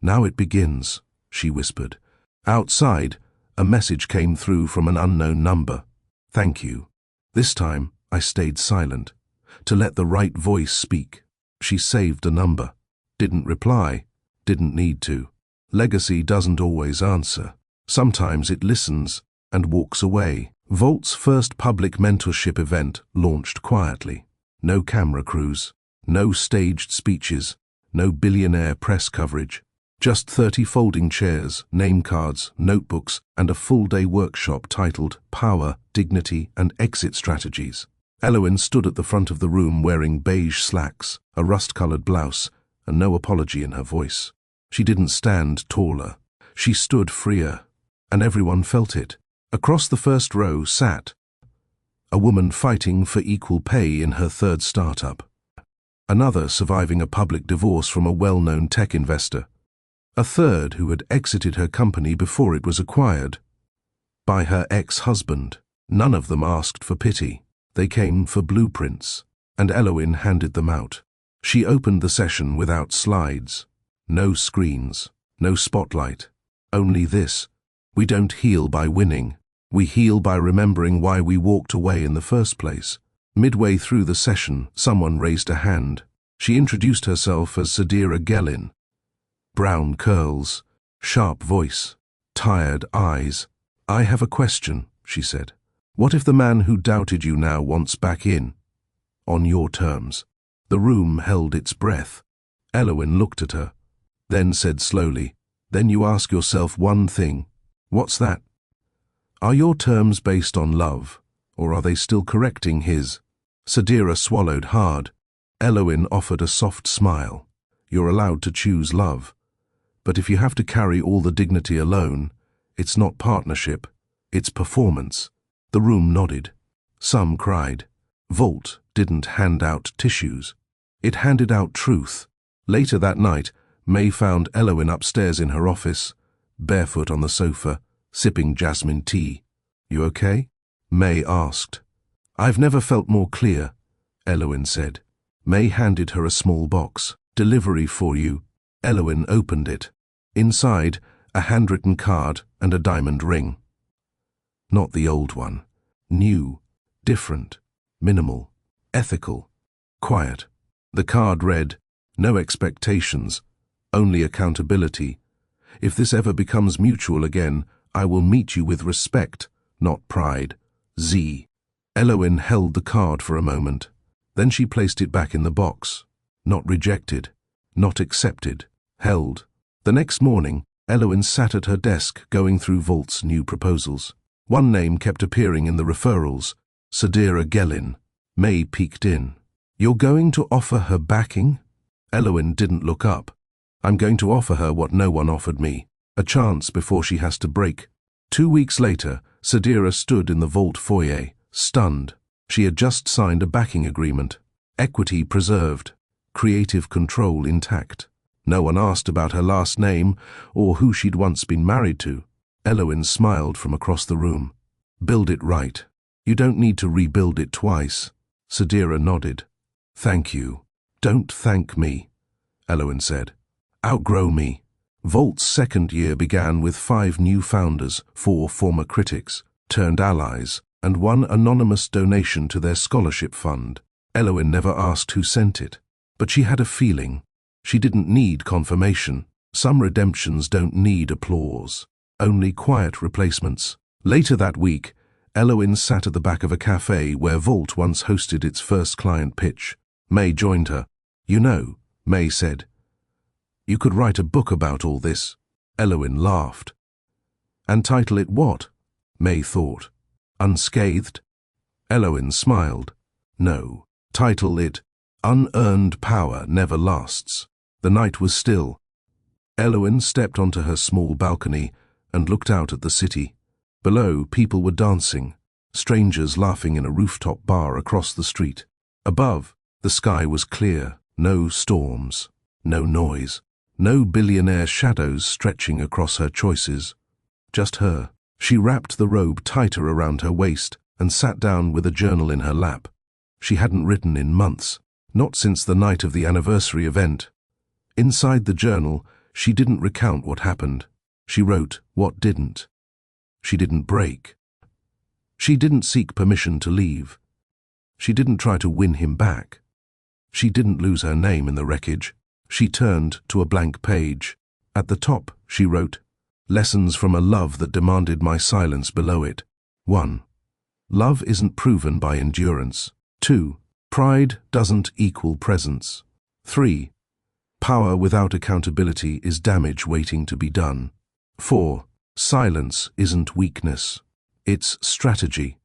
Now it begins, she whispered. Outside, a message came through from an unknown number. Thank you. This time, I stayed silent, to let the right voice speak. She saved a number. Didn't reply. Didn't need to. Legacy doesn't always answer. Sometimes it listens and walks away. Vault's first public mentorship event launched quietly. No camera crews, no staged speeches, no billionaire press coverage. Just 30 folding chairs, name cards, notebooks, and a full-day workshop titled Power, Dignity, and Exit Strategies. Eloin stood at the front of the room wearing beige slacks, a rust-colored blouse, and no apology in her voice. She didn't stand taller. She stood freer, and everyone felt it. Across the first row sat a woman fighting for equal pay in her 3rd startup, another surviving a public divorce from a well-known tech investor, a third who had exited her company before it was acquired by her ex-husband. None of them asked for pity. They came for blueprints, and Eloin handed them out. She opened the session without slides. No screens, no spotlight. Only this: we don't heal by winning. We heal by remembering why we walked away in the first place. Midway through the session, someone raised a hand. She introduced herself as Sadira Gelin. Brown curls, sharp voice, tired eyes. I have a question, she said. What if the man who doubted you now wants back in? On your terms. The room held its breath. Eloin looked at her, then said slowly, Then you ask yourself one thing. What's that? Are your terms based on love, or are they still correcting his? Sadira swallowed hard. Eloin offered a soft smile. You're allowed to choose love. But if you have to carry all the dignity alone, it's not partnership, it's performance. The room nodded. Some cried. Vault didn't hand out tissues. It handed out truth. Later that night, May found Eloin upstairs in her office, barefoot on the sofa, sipping jasmine tea. You okay? May asked. I've never felt more clear, Eloin said. May handed her a small box. Delivery for you. Eloin opened it. Inside, a handwritten card and a diamond ring. Not the old one. New, different, minimal, ethical, quiet. The card read, No expectations, only accountability. If this ever becomes mutual again, I will meet you with respect, not pride. Z. Eloin held the card for a moment. Then she placed it back in the box. Not rejected, not accepted, held. The next morning, Eloin sat at her desk going through Vault's new proposals. One name kept appearing in the referrals, Sadira Gelin. May peeked in. You're going to offer her backing? Eloin didn't look up. I'm going to offer her what no one offered me, a chance before she has to break. 2 weeks later, Sadira stood in the Vault foyer, stunned. She had just signed a backing agreement. Equity preserved, creative control intact. No one asked about her last name or who she'd once been married to. Eloin smiled from across the room. Build it right. You don't need to rebuild it twice. Sadira nodded. Thank you. Don't thank me, Eloin said. Outgrow me. Volt's second year began with 5 new founders, 4 former critics, turned allies, and 1 anonymous donation to their scholarship fund. Eloin never asked who sent it, but she had a feeling. She didn't need confirmation. Some redemptions don't need applause, only quiet replacements. Later that week, Eloin sat at the back of a cafe where Volt once hosted its first client pitch. May joined her. You know, May said, you could write a book about all this. Eloin laughed. And title it what? May thought. Unscathed? Eloin smiled. No, title it Unearned Power Never Lasts. The night was still. Eloin stepped onto her small balcony and looked out at the city. Below, people were dancing, strangers laughing in a rooftop bar across the street. Above, the sky was clear, no storms, no noise, no billionaire shadows stretching across her choices. Just her. She wrapped the robe tighter around her waist and sat down with a journal in her lap. She hadn't written in months, not since the night of the anniversary event. Inside the journal, she didn't recount what happened. She wrote what didn't. She didn't break. She didn't seek permission to leave. She didn't try to win him back. She didn't lose her name in the wreckage. She turned to a blank page. At the top, she wrote, Lessons from a love that demanded my silence below it. 1. Love isn't proven by endurance. 2. Pride doesn't equal presence. 3. Power without accountability is damage waiting to be done. 4. Silence isn't weakness. It's strategy.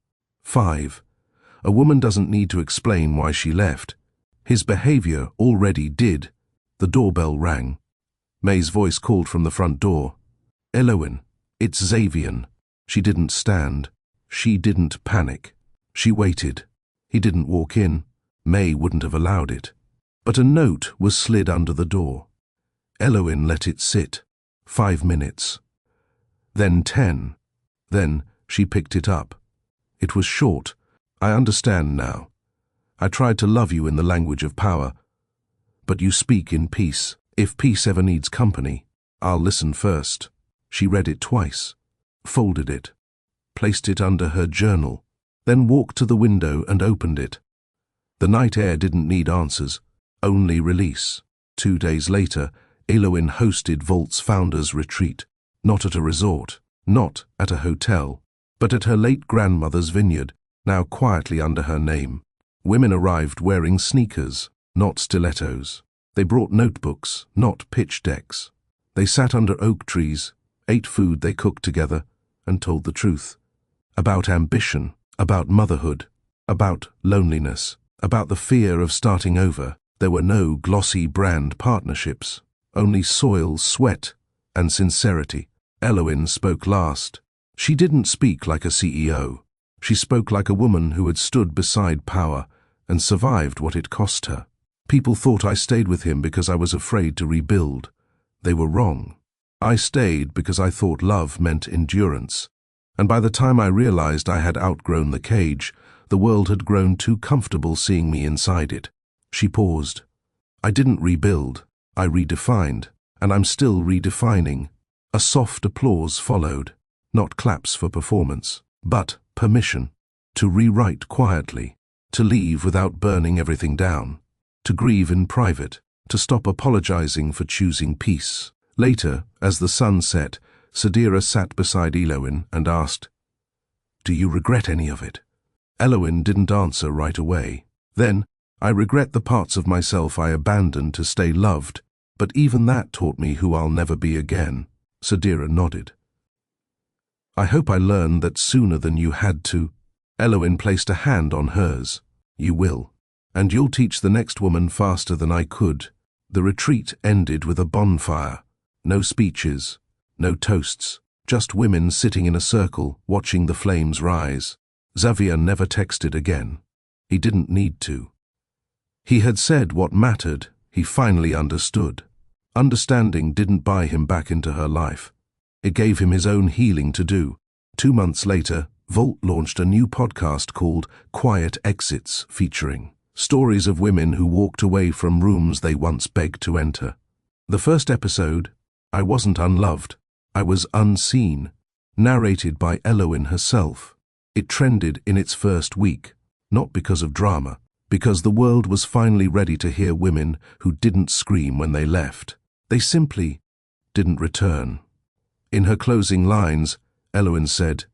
5. A woman doesn't need to explain why she left. His behavior already did. The doorbell rang. May's voice called from the front door. Eloin, it's Xavian. She didn't stand. She didn't panic. She waited. He didn't walk in. May wouldn't have allowed it. But a note was slid under the door. Eloin let it sit. 5 minutes. Then 10. Then she picked it up. It was short. I understand now. I tried to love you in the language of power, but you speak in peace. If peace ever needs company, I'll listen first. She read it twice, folded it, placed it under her journal, then walked to the window and opened it. The night air didn't need answers, only release. 2 days later, Eloin hosted Volt's founders' retreat, not at a resort, not at a hotel, but at her late grandmother's vineyard, now quietly under her name. Women arrived wearing sneakers, not stilettos. They brought notebooks, not pitch decks. They sat under oak trees, ate food they cooked together, and told the truth. About ambition, about motherhood, about loneliness, about the fear of starting over. There were no glossy brand partnerships, only soil, sweat, and sincerity. Eloin spoke last. She didn't speak like a CEO. She spoke like a woman who had stood beside power and survived what it cost her. People thought I stayed with him because I was afraid to rebuild. They were wrong. I stayed because I thought love meant endurance. And by the time I realized I had outgrown the cage, the world had grown too comfortable seeing me inside it. She paused. I didn't rebuild. I redefined. And I'm still redefining. A soft applause followed. Not claps for performance, but permission. To rewrite quietly. To leave without burning everything down. To grieve in private. To stop apologizing for choosing peace. Later, as the sun set, Sadira sat beside Eloin and asked, Do you regret any of it? Eloin didn't answer right away. Then, I regret the parts of myself I abandoned to stay loved, but even that taught me who I'll never be again. Sadira nodded. I hope I learned that sooner than you had to. Eloin placed a hand on hers. You will. And you'll teach the next woman faster than I could. The retreat ended with a bonfire. No speeches, no toasts, just women sitting in a circle watching the flames rise. Xavier never texted again. He didn't need to. He had said what mattered. He finally understood. Understanding didn't buy him back into her life. It gave him his own healing to do. 2 months later, Volt launched a new podcast called Quiet Exits, featuring stories of women who walked away from rooms they once begged to enter. The first episode, I Wasn't Unloved, I Was Unseen, narrated by Eloin herself. It trended in its first week, not because of drama, because the world was finally ready to hear women who didn't scream when they left. They simply didn't return. In her closing lines, Eloin said,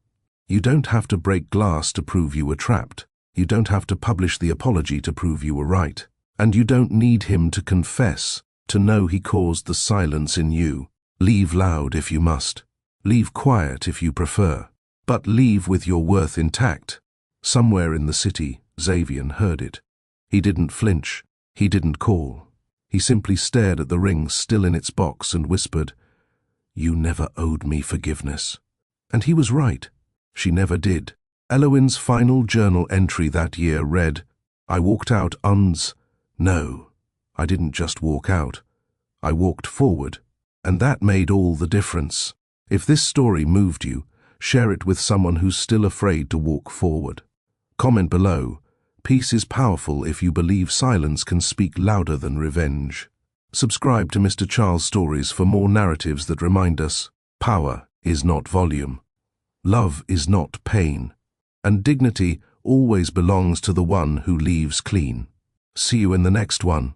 "You don't have to break glass to prove you were trapped. You don't have to publish the apology to prove you were right. And you don't need him to confess to know he caused the silence in you. Leave loud if you must. Leave quiet if you prefer. But leave with your worth intact." Somewhere in the city, Xavier heard it. He didn't flinch. He didn't call. He simply stared at the ring still in its box and whispered, "You never owed me forgiveness." And he was right. She never did. Eloin's final journal entry that year read, "I walked out No, I didn't just walk out. I walked forward. And that made all the difference." If this story moved you, share it with someone who's still afraid to walk forward. Comment below. Peace is powerful if you believe silence can speak louder than revenge. Subscribe to Mr. Charles Stories for more narratives that remind us, power is not volume. Love is not pain. And dignity always belongs to the one who leaves clean. See you in the next one.